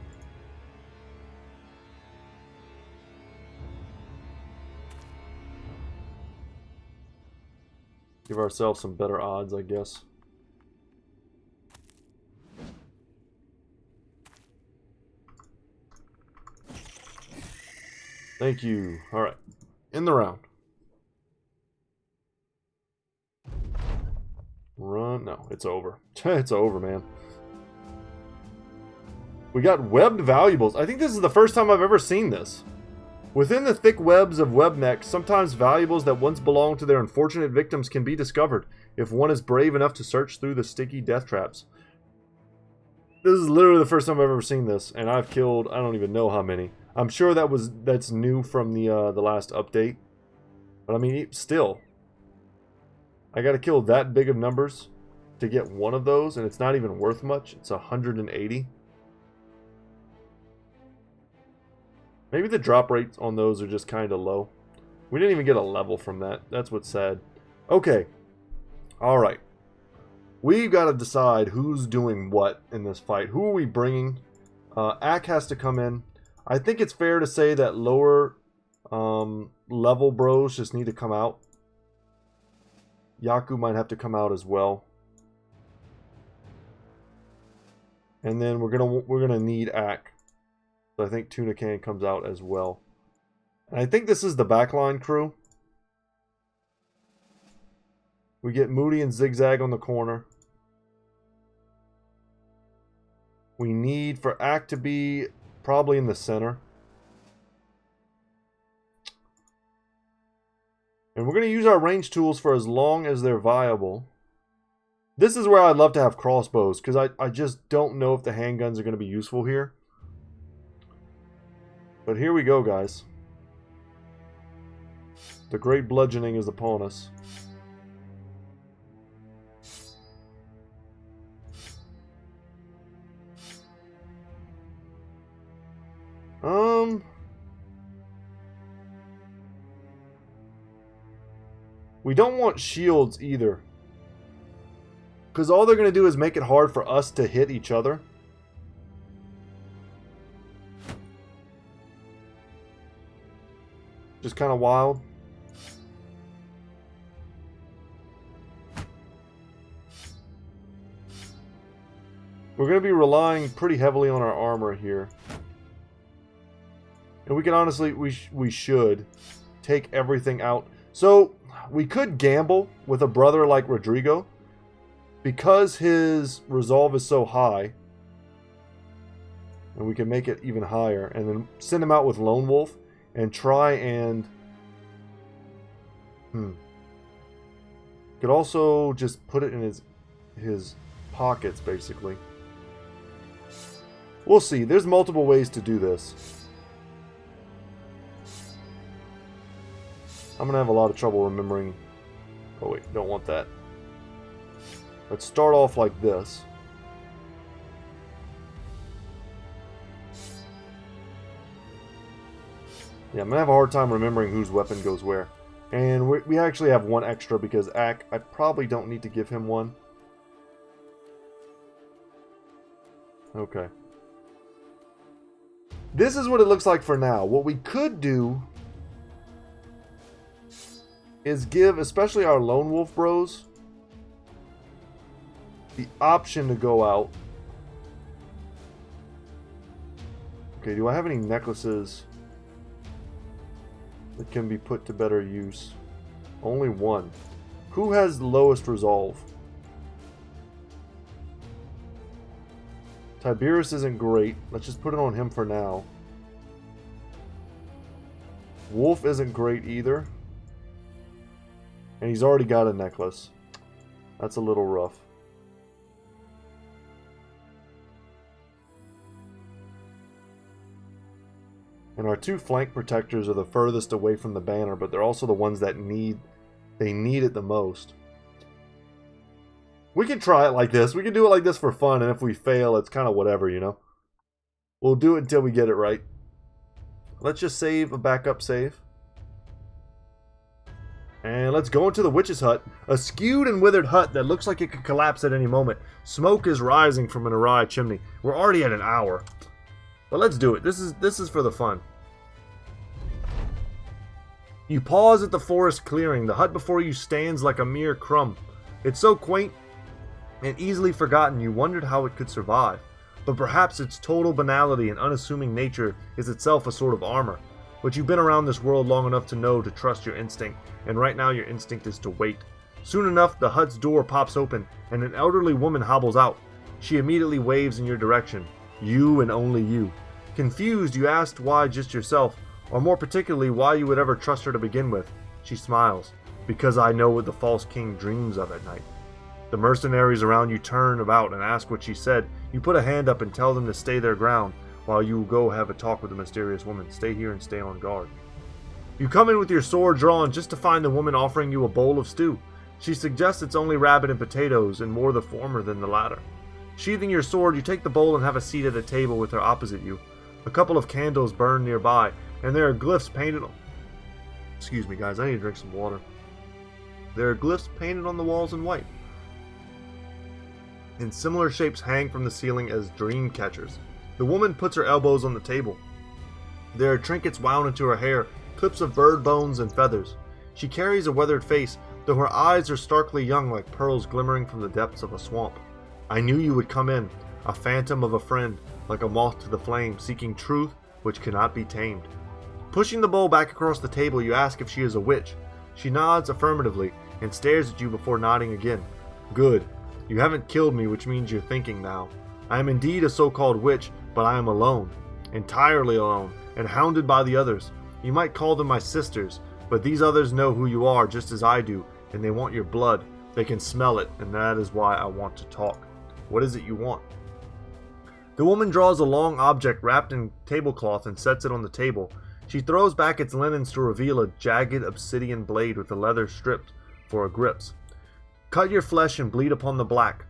Give ourselves some better odds, I guess. Thank you. Alright. In the round. Run. No, it's over. It's over, man. We got webbed valuables. I think this is the first time I've ever seen this. Within the thick webs of webnecks, sometimes valuables that once belonged to their unfortunate victims can be discovered if one is brave enough to search through the sticky death traps. This is literally the first time I've ever seen this, and I've killed I don't even know how many. I'm sure that's new from the last update, but I mean still, I got to kill that big of numbers to get one of those, and it's not even worth much. It's 180. Maybe the drop rates on those are just kind of low. We didn't even get a level from that. That's what's sad. Okay. Alright. We've got to decide who's doing what in this fight. Who are we bringing? Ak has to come in. I think it's fair to say that lower level bros just need to come out. Yaku might have to come out as well. And then we're gonna need Ak. So I think Tuna Can comes out as well. And I think this is the backline crew. We get Moody and Zigzag on the corner. We need for Ak to be probably in the center. And we're going to use our range tools for as long as they're viable. This is where I'd love to have crossbows, because I just don't know if the handguns are going to be useful here. But here we go, guys. The great bludgeoning is upon us. We don't want shields either, because all they're going to do is make it hard for us to hit each other. Just kind of wild. We're going to be relying pretty heavily on our armor here. And we can honestly, we should take everything out. So, we could gamble with a brother like Rodrigo. Because his resolve is so high. And we can make it even higher. And then send him out with Lone Wolf. And try and... Could also just put it in his pockets, basically. We'll see. There's multiple ways to do this. I'm going to have a lot of trouble remembering... Oh wait, don't want that. Let's start off like this. Yeah, I'm going to have a hard time remembering whose weapon goes where. And we actually have one extra because Ak, I probably don't need to give him one. Okay. This is what it looks like for now. What we could do is give, especially our Lone Wolf bros, the option to go out. Okay, do I have any necklaces that can be put to better use? Only one. Who has the lowest resolve? Tiberius isn't great. Let's just put it on him for now. Wolf isn't great either. And he's already got a necklace. That's a little rough. And our two flank protectors are the furthest away from the banner, but they're also the ones that need it the most. We can try it like this. We can do it like this for fun, and if we fail, it's kind of whatever, you know? We'll do it until we get it right. Let's just save a backup save. And let's go into the witch's hut. A skewed and withered hut that looks like it could collapse at any moment. Smoke is rising from an awry chimney. We're already at an hour. But let's do it. This is for the fun. You pause at the forest clearing. The hut before you stands like a mere crumb. It's so quaint and easily forgotten you wondered how it could survive. But perhaps its total banality and unassuming nature is itself a sort of armor. But you've been around this world long enough to know to trust your instinct, and right now your instinct is to wait. Soon enough, the hut's door pops open, and an elderly woman hobbles out. She immediately waves in your direction. You and only you. Confused, you asked why just yourself, or more particularly why you would ever trust her to begin with. She smiles. Because I know what the false king dreams of at night. The mercenaries around you turn about and ask what she said. You put a hand up and tell them to stay their ground, while you go have a talk with the mysterious woman. Stay here and stay on guard. You come in with your sword drawn just to find the woman offering you a bowl of stew. She suggests it's only rabbit and potatoes, and more the former than the latter. Sheathing your sword, you take the bowl and have a seat at a table with her opposite you. A couple of candles burn nearby, and there are glyphs painted on... Excuse me, guys, I need to drink some water. There are glyphs painted on the walls in white. And similar shapes hang from the ceiling as dream catchers. The woman puts her elbows on the table. There are trinkets wound into her hair, clips of bird bones and feathers. She carries a weathered face, though her eyes are starkly young like pearls glimmering from the depths of a swamp. I knew you would come in, a phantom of a friend, like a moth to the flame, seeking truth which cannot be tamed. Pushing the bowl back across the table, you ask if she is a witch. She nods affirmatively and stares at you before nodding again. Good. You haven't killed me, which means you're thinking now. I am indeed a so-called witch, but I am alone. Entirely alone, and hounded by the others. You might call them my sisters, but these others know who you are just as I do, and they want your blood. They can smell it, and that is why I want to talk. What is it you want? The woman draws a long object wrapped in tablecloth and sets it on the table. She throws back its linens to reveal a jagged obsidian blade with the leather stripped for a grips. Cut your flesh and bleed upon the black.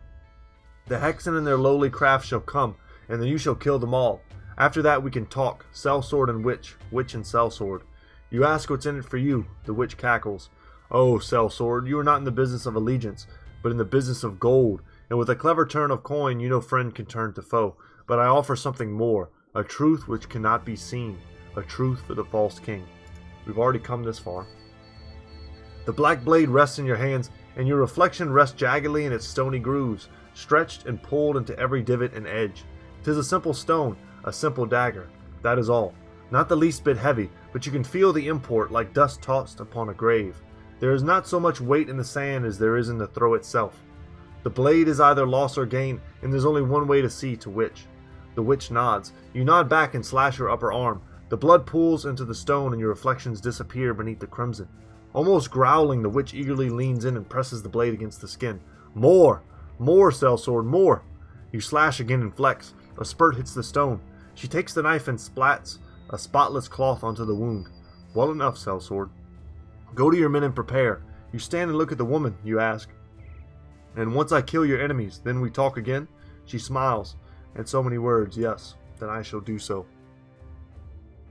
The hexen and their lowly craft shall come, and then you shall kill them all. After that we can talk, sellsword and witch, witch and sellsword. You ask what's in it for you, the witch cackles. Oh, sellsword, you are not in the business of allegiance, but in the business of gold, and with a clever turn of coin you know friend can turn to foe. But I offer something more, a truth which cannot be seen, a truth for the false king. We've already come this far. The black blade rests in your hands, and your reflection rests jaggedly in its stony grooves, stretched and pulled into every divot and edge. 'Tis a simple stone, a simple dagger, that is all. Not the least bit heavy, but you can feel the import like dust tossed upon a grave. There is not so much weight in the sand as there is in the throw itself. The blade is either loss or gain, and there's only one way to see to which. The witch nods. You nod back and slash her upper arm. The blood pools into the stone and your reflections disappear beneath the crimson. Almost growling, the witch eagerly leans in and presses the blade against the skin. More! More, sellsword, more! You slash again and flex. A spurt hits the stone. She takes the knife and splats a spotless cloth onto the wound. Well enough, sellsword. Go to your men and prepare. You stand and look at the woman, you ask. And once I kill your enemies, then we talk again? She smiles. And so many words, yes, then I shall do so.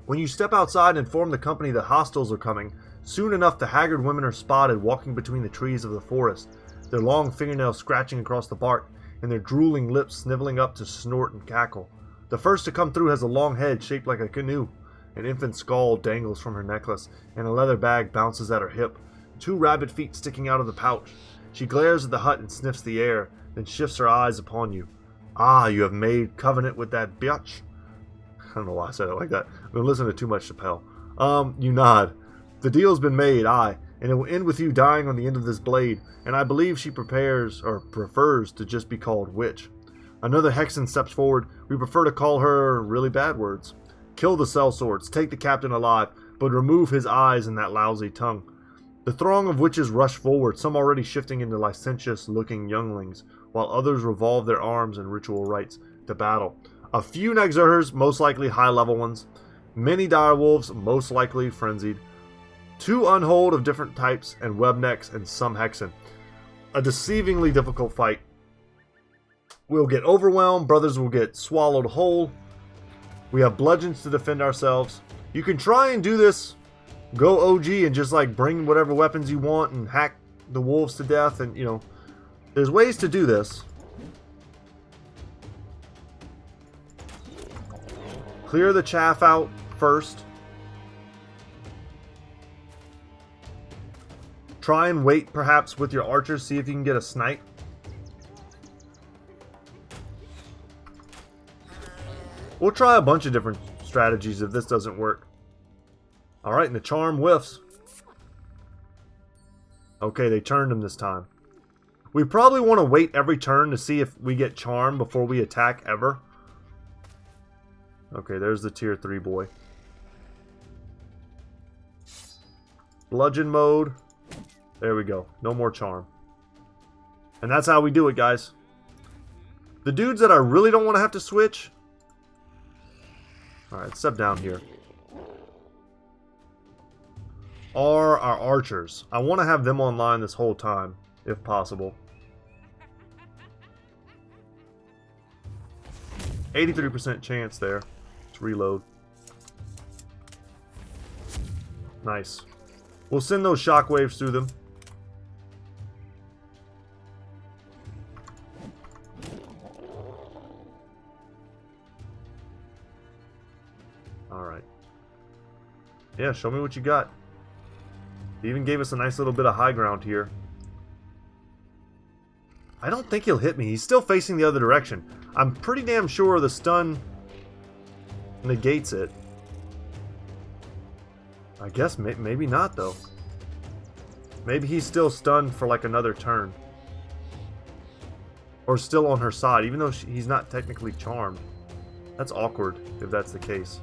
When you step outside and inform the company that hostiles are coming, soon enough the haggard women are spotted walking between the trees of the forest, their long fingernails scratching across the bark, and their drooling lips sniveling up to snort and cackle. The first to come through has a long head shaped like a canoe. An infant skull dangles from her necklace, and a leather bag bounces at her hip, 2 rabbit feet sticking out of the pouch. She glares at the hut and sniffs the air, then shifts her eyes upon you. Ah, you have made covenant with that bitch? I don't know why I said it like that. I've been listening to too much Chappelle. You nod. The deal's been made, aye, and it will end with you dying on the end of this blade, and I believe she prefers to just be called Witch. Another Hexen steps forward. We prefer to call her really bad words. Kill the sellswords, take the captain alive, but remove his eyes and that lousy tongue. The throng of witches rush forward, some already shifting into licentious-looking younglings, while others revolve their arms in ritual rites to battle. A few Nagzurhers, most likely high-level ones. Many direwolves, most likely frenzied. 2 unhold of different types, and webnecks, and some Hexen. A deceivingly difficult fight. We'll get overwhelmed, brothers will get swallowed whole. We have bludgeons to defend ourselves. You can try and do this, go OG and just like bring whatever weapons you want and hack the wolves to death, and you know, there's ways to do this. Clear the chaff out first. Try and wait perhaps with your archers, see if you can get a snipe. We'll try a bunch of different strategies if this doesn't work. Alright, and the charm whiffs. Okay, they turned him this time. We probably want to wait every turn to see if we get charm before we attack ever. Okay, there's the tier 3 boy. Bludgeon mode. There we go. No more charm. And that's how we do it, guys. The dudes that I really don't want to have to switch. Alright, step down here. Are our archers. I want to have them online this whole time, if possible. 83% chance there. Let's reload. Nice. We'll send those shockwaves through them. Alright. Yeah, show me what you got. He even gave us a nice little bit of high ground here. I don't think he'll hit me. He's still facing the other direction. I'm pretty damn sure the stun negates it. I guess maybe not, though. Maybe he's still stunned for like another turn. Or still on her side, even though he's not technically charmed. That's awkward, if that's the case.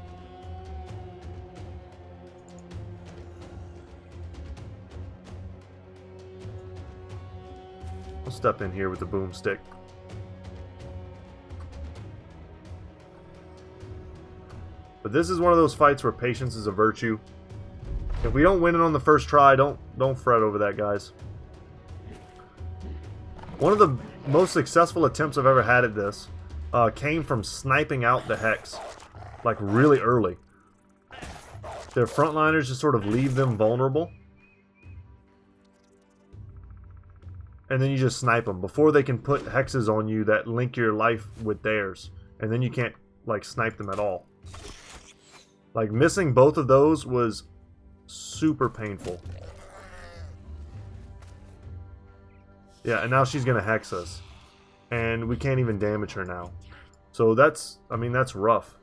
I'll step in here with the boomstick. But this is one of those fights where patience is a virtue. If we don't win it on the first try, don't fret over that, guys. One of the most successful attempts I've ever had at this came from sniping out the Hex, like really early. Their frontliners just sort of leave them vulnerable. And then you just snipe them before they can put hexes on you that link your life with theirs. And then you can't, like, snipe them at all. Like, missing both of those was super painful. Yeah, and now she's going to hex us. And we can't even damage her now. So that's, I mean, that's rough.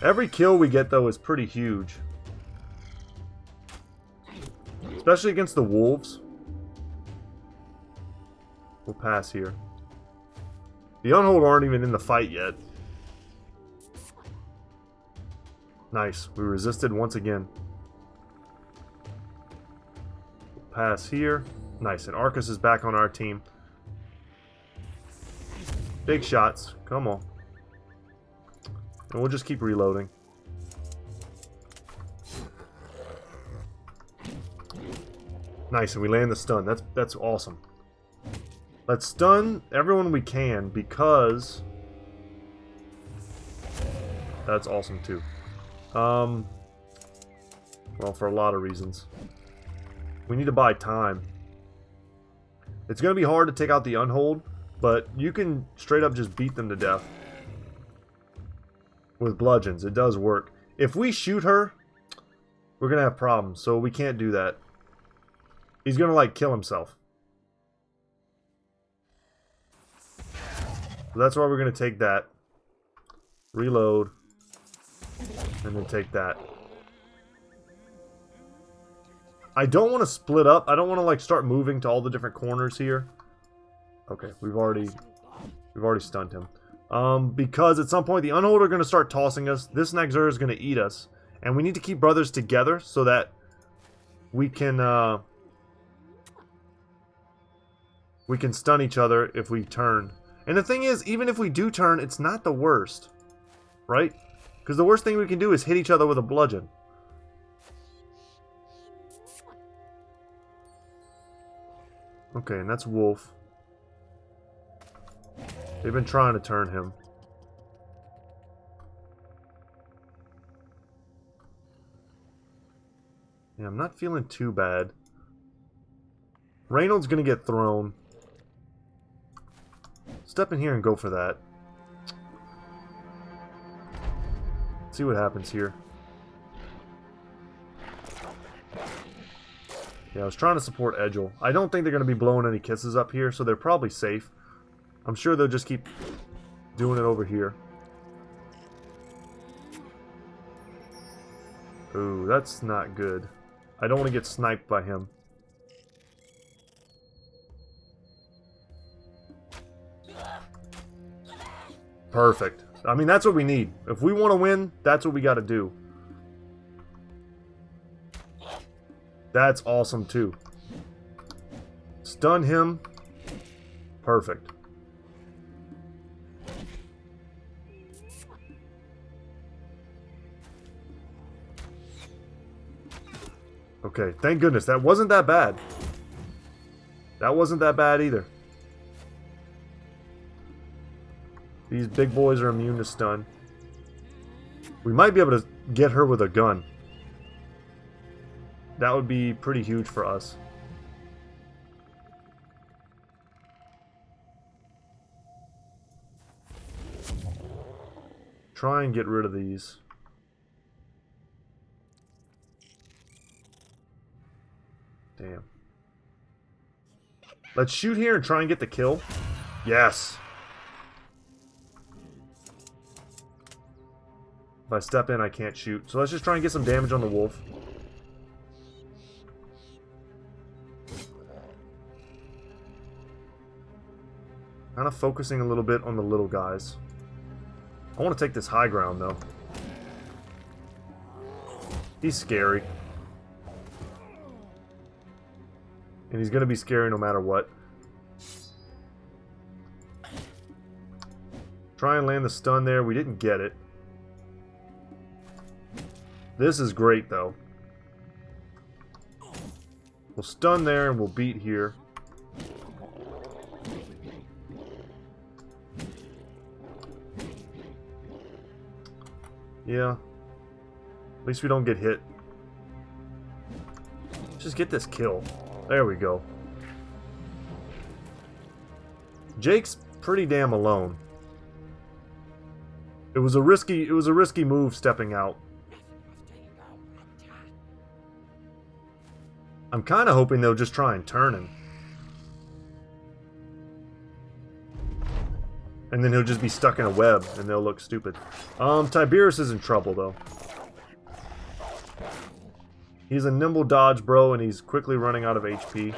Every kill we get, though, is pretty huge. Especially against the wolves. We'll pass here. The Unhold aren't even in the fight yet. Nice. We resisted once again. We'll pass here. Nice. And Arcus is back on our team. Big shots. Come on. And we'll just keep reloading. Nice, and we land the stun. That's awesome. Let's stun everyone we can because that's awesome too. Well, for a lot of reasons. We need to buy time. It's going to be hard to take out the Unhold, but you can straight up just beat them to death with bludgeons. It does work. If we shoot her, we're going to have problems, so we can't do that. He's gonna, like, kill himself. So that's why we're gonna take that. Reload. And then take that. I don't want to split up. I don't want to like start moving to all the different corners here. Okay, we've already stunned him. Because at some point the Unhold are going to start tossing us. This Nexer is going to eat us. And we need to keep brothers together so that we can stun each other if we turn. And the thing is, even if we do turn, it's not the worst. Right? Because the worst thing we can do is hit each other with a bludgeon. Okay, and that's Wolf. They've been trying to turn him. Yeah, I'm not feeling too bad. Reynolds gonna get thrown. Step in here and go for that. Let's see what happens here. Yeah, I was trying to support Edgel. I don't think they're going to be blowing any kisses up here, so they're probably safe. I'm sure they'll just keep doing it over here. Ooh, that's not good. I don't want to get sniped by him. Perfect. I mean, that's what we need. If we want to win, that's what we got to do. That's awesome, too. Stun him. Perfect. Okay, thank goodness. That wasn't that bad. That wasn't that bad either. These big boys are immune to stun. We might be able to get her with a gun. That would be pretty huge for us. Try and get rid of these. Damn. Let's shoot here and try and get the kill. Yes. If I step in, I can't shoot. So let's just try and get some damage on the wolf. Kind of focusing a little bit on the little guys. I want to take this high ground, though. He's scary. And he's going to be scary no matter what. Try and land the stun there. We didn't get it. This is great, though. We'll stun there and we'll beat here. Yeah. At least we don't get hit. Just get this kill. There we go. Jake's pretty damn alone. It was a risky move stepping out. I'm kind of hoping they'll just try and turn him. And then he'll just be stuck in a web, and they'll look stupid. Tiberius is in trouble, though. He's a nimble dodge bro, and he's quickly running out of HP.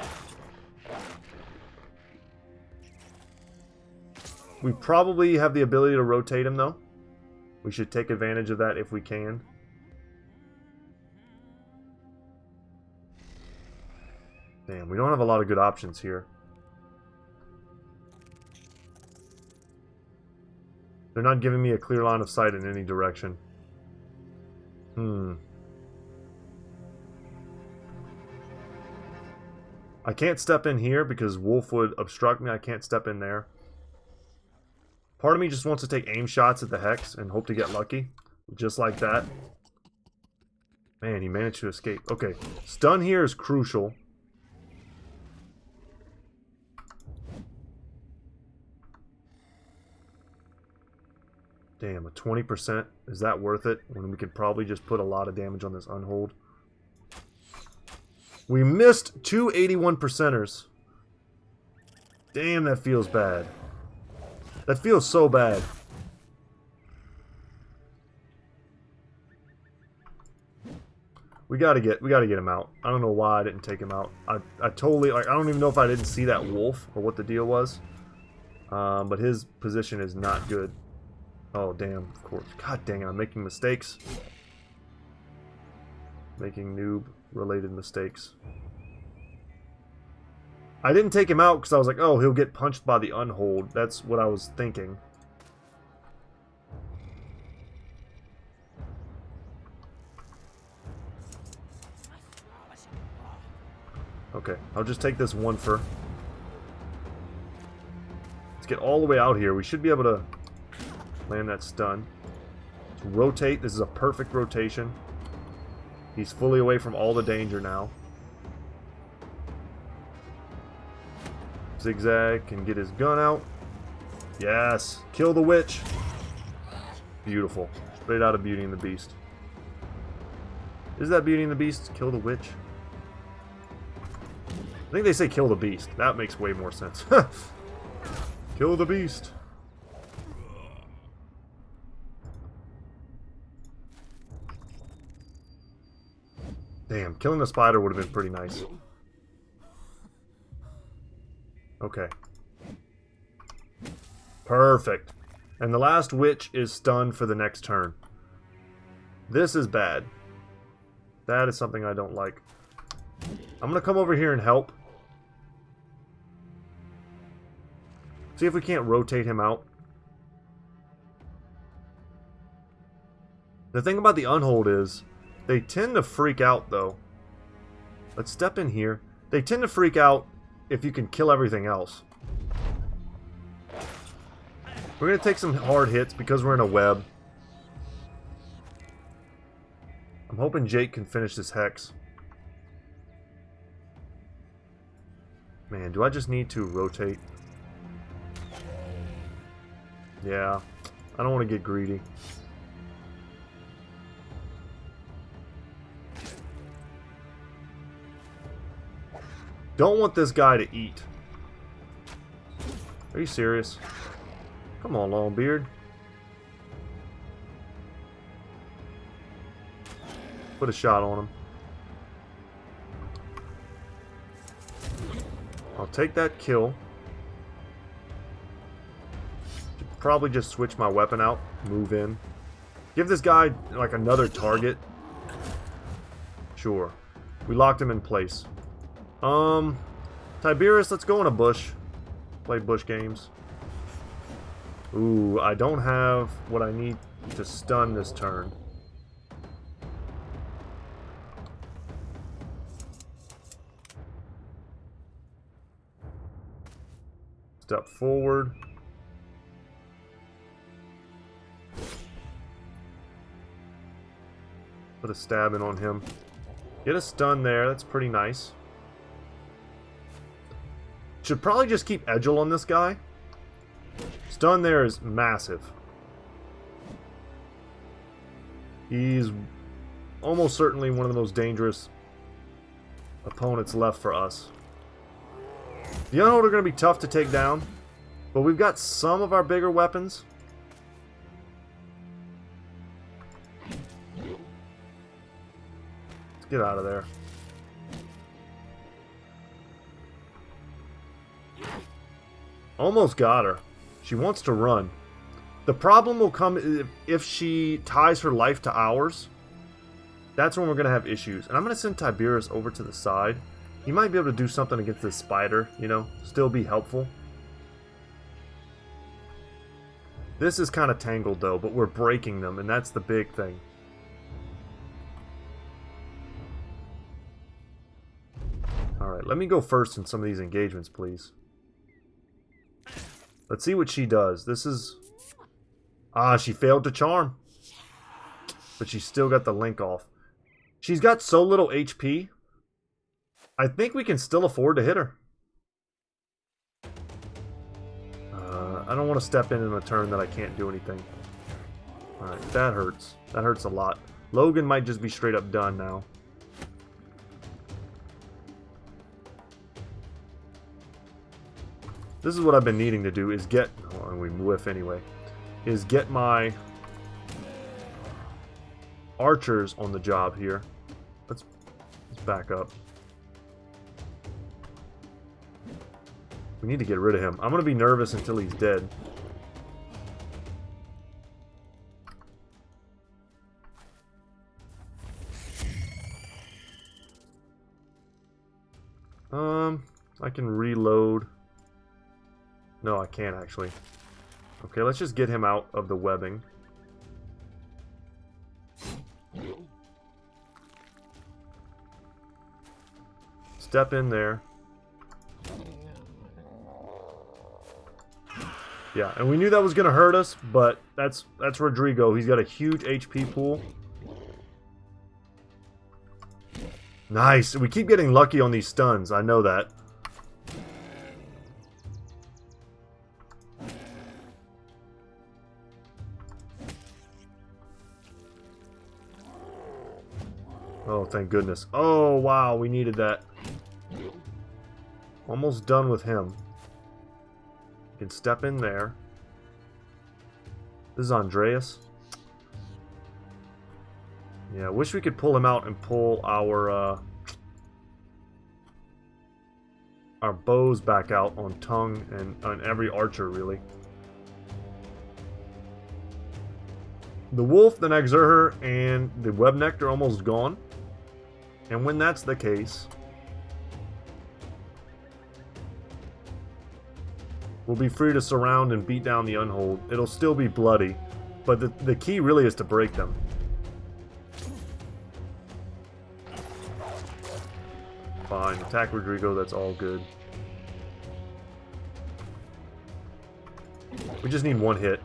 We probably have the ability to rotate him, though. We should take advantage of that if we can. Damn, we don't have a lot of good options here. They're not giving me a clear line of sight in any direction. I can't step in here because Wolf would obstruct me. I can't step in there. Part of me just wants to take aim shots at the Hex and hope to get lucky. Just like that. Man, he managed to escape. Okay, stun here is crucial. Damn, a 20%. Is that worth it? When we could probably just put a lot of damage on this Unhold. We missed two 81%ers. Damn, that feels bad. That feels so bad. We gotta get him out. I don't know why I didn't take him out. I totally, like, I don't even know if I didn't see that wolf or what the deal was. But his position is not good. Oh, damn, of course. God dang it, I'm making mistakes. Making noob-related mistakes. I didn't take him out because I was like, oh, he'll get punched by the unhold. That's what I was thinking. Okay, I'll just take this one for... Let's get all the way out here. We should be able to land that stun. Let's rotate. This is a perfect rotation. He's fully away from all the danger now. Zigzag can get his gun out. Yes! Kill the witch! Beautiful. Straight out of Beauty and the Beast. Is that Beauty and the Beast? Kill the witch? I think they say kill the beast. That makes way more sense. Kill the beast. Damn, killing the spider would have been pretty nice. Okay. Perfect. And the last witch is stunned for the next turn. This is bad. That is something I don't like. I'm going to come over here and help. See if we can't rotate him out. The thing about the unhold is, they tend to freak out, though. Let's step in here. They tend to freak out if you can kill everything else. We're going to take some hard hits because we're in a web. I'm hoping Jake can finish this hex. Man, do I just need to rotate? Yeah, I don't want to get greedy. Don't want this guy to eat. Are you serious? Come on, Longbeard. Put a shot on him. I'll take that kill. Should probably just switch my weapon out. Move in. Give this guy, like, another target. Sure. We locked him in place. Tiberius, let's go in a bush. Play bush games. Ooh, I don't have what I need to stun this turn. Step forward. Put a stab in on him. Get a stun there, that's pretty nice. Should probably just keep Edgel on this guy. Stun there is massive. He's almost certainly one of the most dangerous opponents left for us. The Unhold are going to be tough to take down, but we've got some of our bigger weapons. Let's get out of there. Almost got her. She wants to run. The problem will come if she ties her life to ours. That's when we're going to have issues. And I'm going to send Tiberius over to the side. He might be able to do something against this spider, you know, still be helpful. This is kind of tangled though, but we're breaking them, and that's the big thing. Alright, let me go first in some of these engagements, please. Let's see what she does. This is... Ah, she failed to charm. But she still got the link off. She's got so little HP. I think we can still afford to hit her. I don't want to step in a turn that I can't do anything. Alright, that hurts. That hurts a lot. Logan might just be straight up done now. This is what I've been needing to do, is get... Oh, and we whiff anyway. Is get my archers on the job here. Let's back up. We need to get rid of him. I'm going to be nervous until he's dead. I can reload. No, I can't actually. Okay, let's just get him out of the webbing. Step in there. Yeah, and we knew that was going to hurt us, but that's Rodrigo. He's got a huge HP pool. Nice. We keep getting lucky on these stuns. I know that. Oh, thank goodness. Oh, wow. We needed that. Almost done with him. Can step in there. This is Andreas. Yeah, I wish we could pull him out and pull our bows back out on Tongue and on every archer, really. The Wolf, the Nagzurher, and the Webneck are almost gone. And when that's the case, we'll be free to surround and beat down the Unhold. It'll still be bloody, but the key really is to break them. Fine, attack Rodrigo, that's all good. We just need one hit.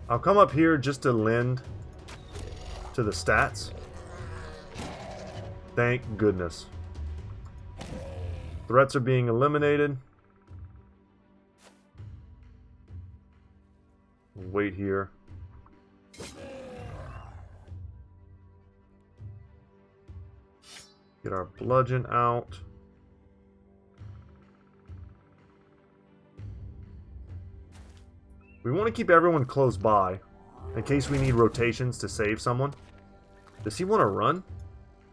I'll come up here just to lend to the stats. Thank goodness. Threats are being eliminated. Wait here. Get our bludgeon out. We want to keep everyone close by in case we need rotations to save someone. Does he want to run?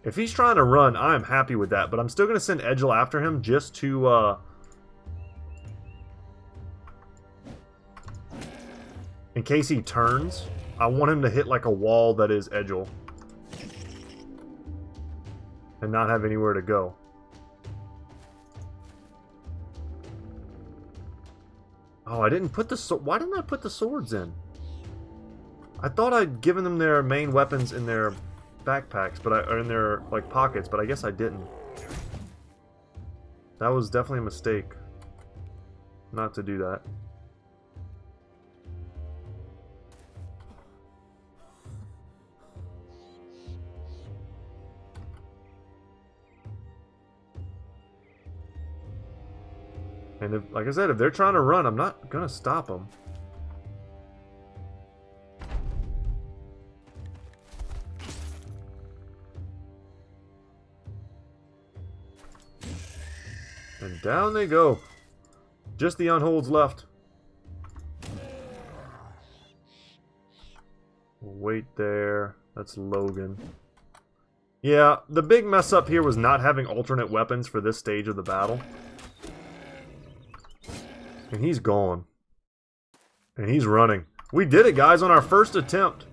If he's trying to run, I am happy with that, but I'm still going to send Edgel after him just to, in case he turns, I want him to hit like a wall that is Edgel. And not have anywhere to go. Oh, I didn't put the why didn't I put the swords in? I thought I'd given them their main weapons in their backpacks, or in their like pockets, but I guess I didn't. That was definitely a mistake. Not to do that. And if, like I said, if they're trying to run, I'm not gonna stop them. And down they go. Just the Unholds left. We'll wait there. That's Logan. Yeah, the big mess up here was not having alternate weapons for this stage of the battle. And he's gone. And he's running. We did it, guys, on our first attempt.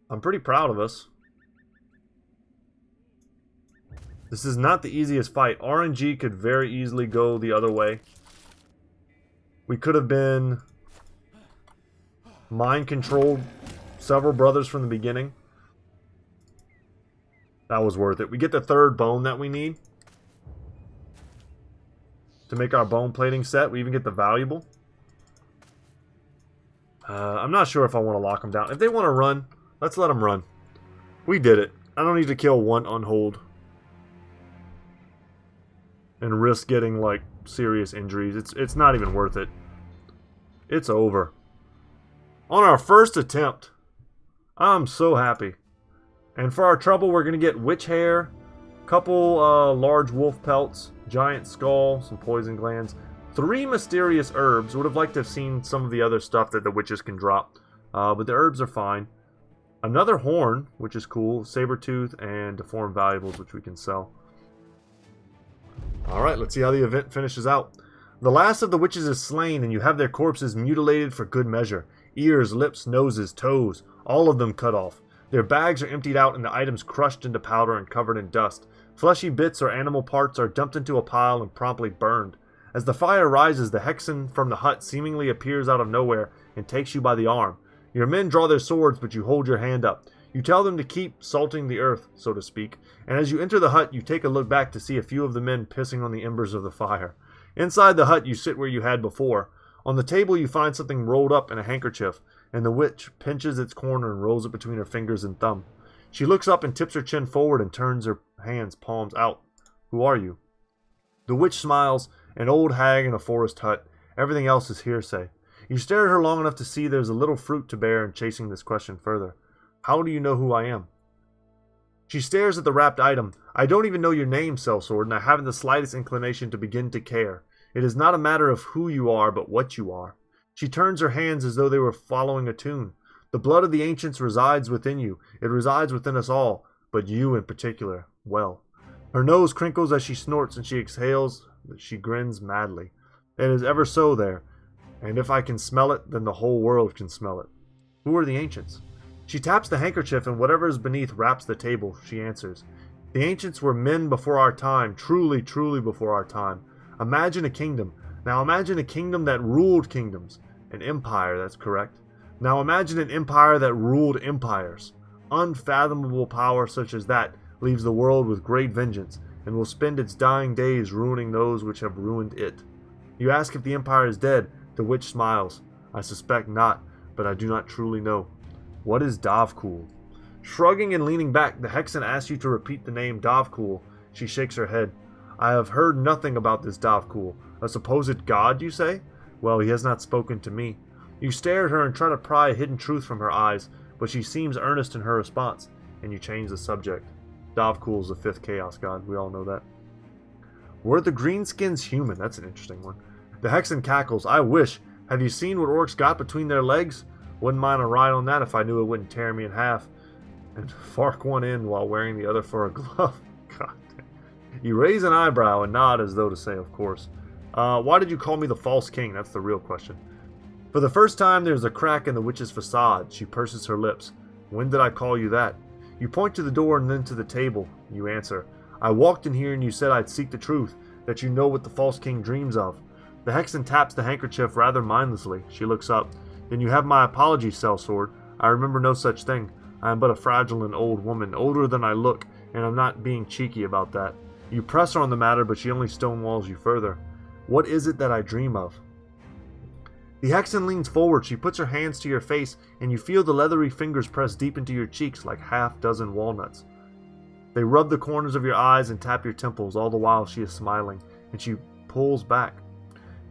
I'm pretty proud of us. This is not the easiest fight. RNG could very easily go the other way. We could have been mind-controlled several brothers from the beginning. That was worth it. We get the third bone that we need to make our bone plating set. We even get the valuable. I'm not sure if I want to lock them down. If they want to run, let's let them run. We did it. I don't need to kill one Unhold and risk getting like serious injuries. It's not even worth it. It's over. On our first attempt. I'm so happy. And for our trouble, we're going to get witch hair, couple large wolf pelts, giant skull, some poison glands, 3 mysterious herbs. Would have liked to have seen some of the other stuff that the witches can drop. but the herbs are fine. Another horn, which is cool, saber-tooth, and deformed valuables, which we can sell. Alright, let's see how the event finishes out. The last of the witches is slain, and you have their corpses mutilated for good measure. Ears, lips, noses, toes, all of them cut off. Their bags are emptied out and the items crushed into powder and covered in dust. Fleshy bits or animal parts are dumped into a pile and promptly burned. As the fire rises, the Hexen from the hut seemingly appears out of nowhere and takes you by the arm. Your men draw their swords, but you hold your hand up. You tell them to keep salting the earth, so to speak, and as you enter the hut, you take a look back to see a few of the men pissing on the embers of the fire. Inside the hut, you sit where you had before. On the table, you find something rolled up in a handkerchief, and the witch pinches its corner and rolls it between her fingers and thumb. She looks up and tips her chin forward and turns her hands, palms out. Who are you? The witch smiles, an old hag in a forest hut. Everything else is hearsay. You stare at her long enough to see there's a little fruit to bear in chasing this question further. How do you know who I am? She stares at the wrapped item. I don't even know your name, sellsword, and I haven't the slightest inclination to begin to care. It is not a matter of who you are, but what you are. She turns her hands as though they were following a tune. The blood of the ancients resides within you. It resides within us all, but you in particular, well. Her nose crinkles as she snorts, and she exhales. She grins madly. It is ever so there, and if I can smell it, then the whole world can smell it. Who are the ancients? She taps the handkerchief, and whatever is beneath wraps the table. She answers. The ancients were men before our time, truly, truly before our time. Imagine a kingdom. Now imagine a kingdom that ruled kingdoms. An empire, that's correct. Now imagine an empire that ruled empires. Unfathomable power such as that leaves the world with great vengeance, and will spend its dying days ruining those which have ruined it. You ask if the empire is dead. The witch smiles. I suspect not, but I do not truly know. What is Dovcool? Shrugging and leaning back, the Hexen asks you to repeat the name Dovcool. She shakes her head. I have heard nothing about this Dovcool. A supposed god, you say? Well, he has not spoken to me. You stare at her and try to pry a hidden truth from her eyes, but she seems earnest in her response, and you change the subject. Dovcool is the fifth chaos god, we all know that. Were the Greenskins human? That's an interesting one. The Hexen cackles. I wish. Have you seen what orcs got between their legs? Wouldn't mind a ride on that if I knew it wouldn't tear me in half. And fark one in while wearing the other for a glove. God damn. You raise an eyebrow and nod as though to say, of course. Why did you call me the false king? That's the real question. For the first time, there's a crack in the witch's facade. She purses her lips. When did I call you that? You point to the door and then to the table. You answer. I walked in here and you said I'd seek the truth, that you know what the false king dreams of. The Hexen taps the handkerchief rather mindlessly. She looks up. Then you have my apologies, sellsword. I remember no such thing. I am but a fragile and old woman, older than I look, and I'm not being cheeky about that. You press her on the matter, but she only stonewalls you further. What is it that I dream of? The Hexen leans forward. She puts her hands to your face, and you feel the leathery fingers press deep into your cheeks like half-dozen walnuts. They rub the corners of your eyes and tap your temples, all the while she is smiling, and she pulls back.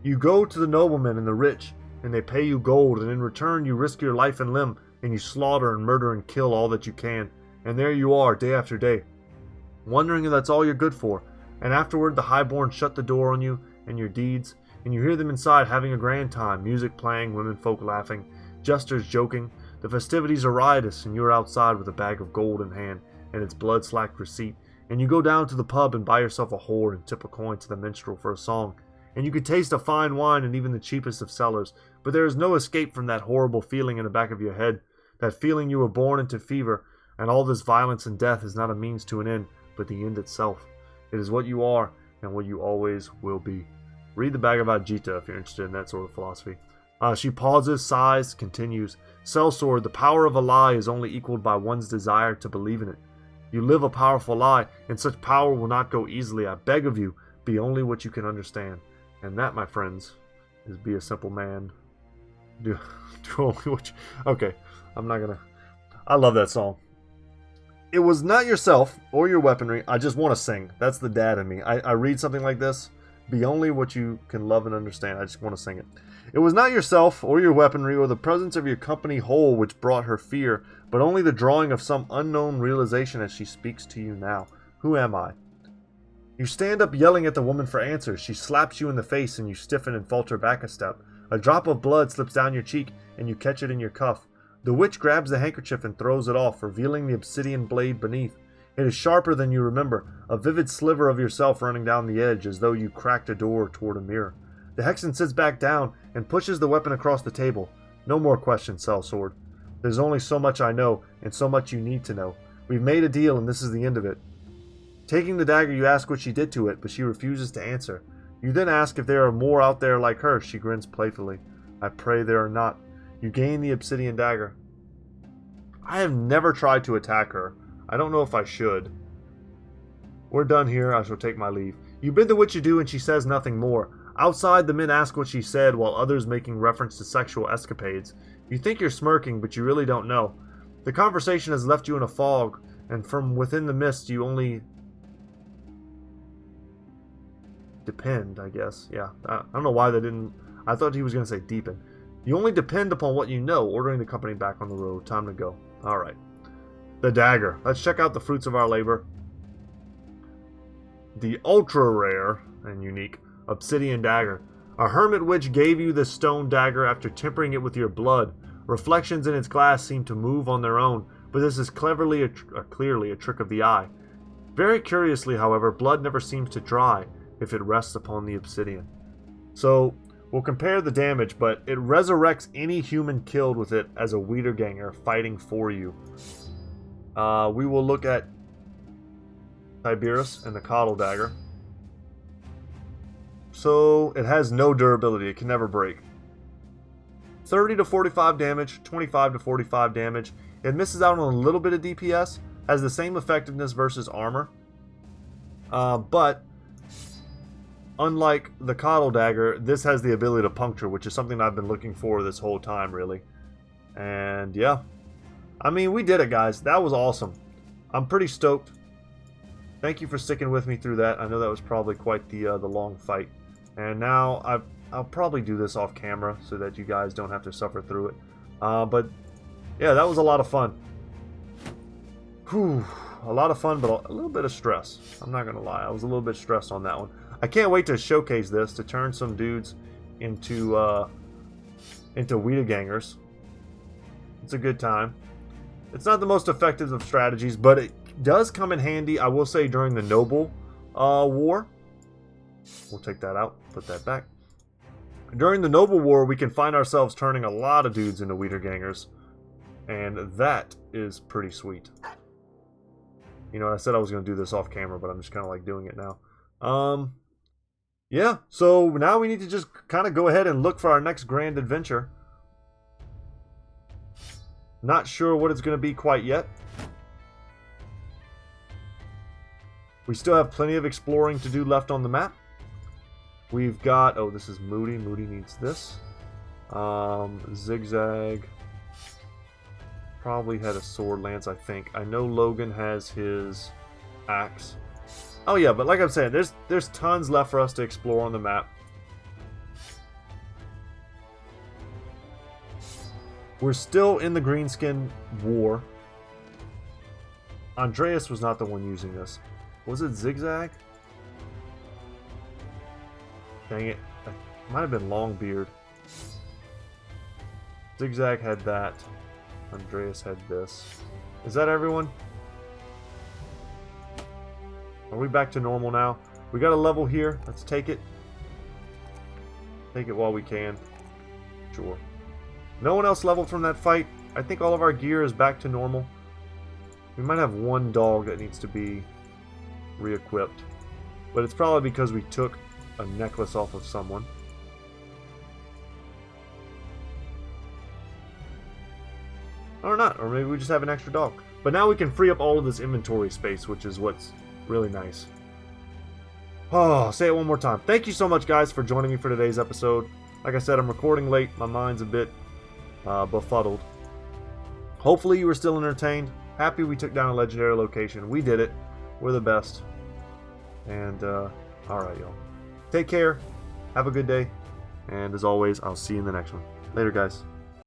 You go to the noblemen and the rich, and they pay you gold, and in return you risk your life and limb, and you slaughter and murder and kill all that you can, and there you are day after day, wondering if that's all you're good for, and afterward the highborn shut the door on you and your deeds, and you hear them inside having a grand time, music playing, womenfolk laughing, jesters joking. The festivities are riotous, and you are outside with a bag of gold in hand, and its blood-slacked receipt, and you go down to the pub and buy yourself a whore and tip a coin to the minstrel for a song, and you can taste a fine wine in even the cheapest of cellars, but there is no escape from that horrible feeling in the back of your head, that feeling you were born into fever, and all this violence and death is not a means to an end, but the end itself. It is what you are, and what you always will be. Read the Bhagavad Gita if you're interested in that sort of philosophy. She pauses, sighs, continues. Sellsword, the power of a lie is only equaled by one's desire to believe in it. You live a powerful lie, and such power will not go easily. I beg of you, be only what you can understand. And that, my friends, is be a simple man. Do only what you... Okay, I'm not gonna... I love that song. It was not yourself or your weaponry. I just want to sing. That's the dad in me. I read something like this. Be only what you can love and understand. I just want to sing it. It was not yourself or your weaponry or the presence of your company whole which brought her fear, but only the drawing of some unknown realization as she speaks to you now. Who am I? You stand up yelling at the woman for answers. She slaps you in the face and you stiffen and falter back a step. A drop of blood slips down your cheek and you catch it in your cuff. The witch grabs the handkerchief and throws it off, revealing the obsidian blade beneath. It is sharper than you remember, a vivid sliver of yourself running down the edge as though you cracked a door toward a mirror. The Hexen sits back down and pushes the weapon across the table. No more questions, Sellsword. There's only so much I know, and so much you need to know. We've made a deal, and this is the end of it. Taking the dagger, you ask what she did to it, but she refuses to answer. You then ask if there are more out there like her. She grins playfully. I pray there are not. You gain the obsidian dagger. I have never tried to attack her. I don't know if I should. We're done here. I shall take my leave. You bid the witch adieu, and she says nothing more. Outside, the men ask what she said, while others making reference to sexual escapades. You think you're smirking, but you really don't know. The conversation has left you in a fog, and from within the mist you only depend, I guess. Yeah, I don't know why they didn't... I thought he was going to say deepen. You only depend upon what you know, ordering the company back on the road. Time to go. Alright. The dagger. Let's check out the fruits of our labor. The ultra-rare and unique obsidian dagger. A hermit witch gave you this stone dagger after tempering it with your blood. Reflections in its glass seem to move on their own, but this is clearly a trick of the eye. Very curiously, however, blood never seems to dry if it rests upon the obsidian. So, we'll compare the damage, but it resurrects any human killed with it as a Wiederganger fighting for you. We will look at Tiberius and the Coddle Dagger. So, it has no durability. It can never break. 30 to 45 damage, 25 to 45 damage. It misses out on a little bit of DPS. Has the same effectiveness versus armor. But, unlike the Coddle Dagger, this has the ability to puncture, which is something I've been looking for this whole time, really. And, yeah. I mean, we did it, guys. That was awesome. I'm pretty stoked. Thank you for sticking with me through that. I know that was probably quite the long fight. And now I'll probably do this off camera so that you guys don't have to suffer through it. But yeah, that was a lot of fun. Whew, a lot of fun, but a little bit of stress. I'm not gonna lie, I was a little bit stressed on that one. I can't wait to showcase this, to turn some dudes into Wiedergangers. It's a good time. It's not the most effective of strategies, but it does come in handy, I will say, during the Noble War. We'll take that out, put that back. During the Noble War, we can find ourselves turning a lot of dudes into Wiedergangers. And that is pretty sweet. You know, I said I was going to do this off camera, but I'm just kind of like doing it now. Yeah, so now we need to just kind of go ahead and look for our next grand adventure. Not sure what it's going to be quite yet. We still have plenty of exploring to do left on the map. We've got... Oh, this is Moody. Moody needs this. Zigzag. Probably had a sword lance, I think. I know Logan has his axe. Oh yeah, but like I'm saying, there's tons left for us to explore on the map. We're still in the Greenskin War. Andreas was not the one using this. Was it Zigzag? Dang it. It might have been Longbeard. Zigzag had that. Andreas had this. Is that everyone? Are we back to normal now? We got a level here. Let's take it. Take it while we can. Sure. No one else leveled from that fight. I think all of our gear is back to normal. We might have one dog that needs to be re-equipped. But it's probably because we took a necklace off of someone. Or not. Or maybe we just have an extra dog. But now we can free up all of this inventory space, which is what's really nice. Oh, say it one more time. Thank you so much, guys, for joining me for today's episode. Like I said, I'm recording late. My mind's a bit befuddled. Hopefully you were still entertained. Happy we took down a legendary location. We did it. We're the best. And, alright, y'all. Take care. Have a good day. And as always, I'll see you in the next one. Later, guys.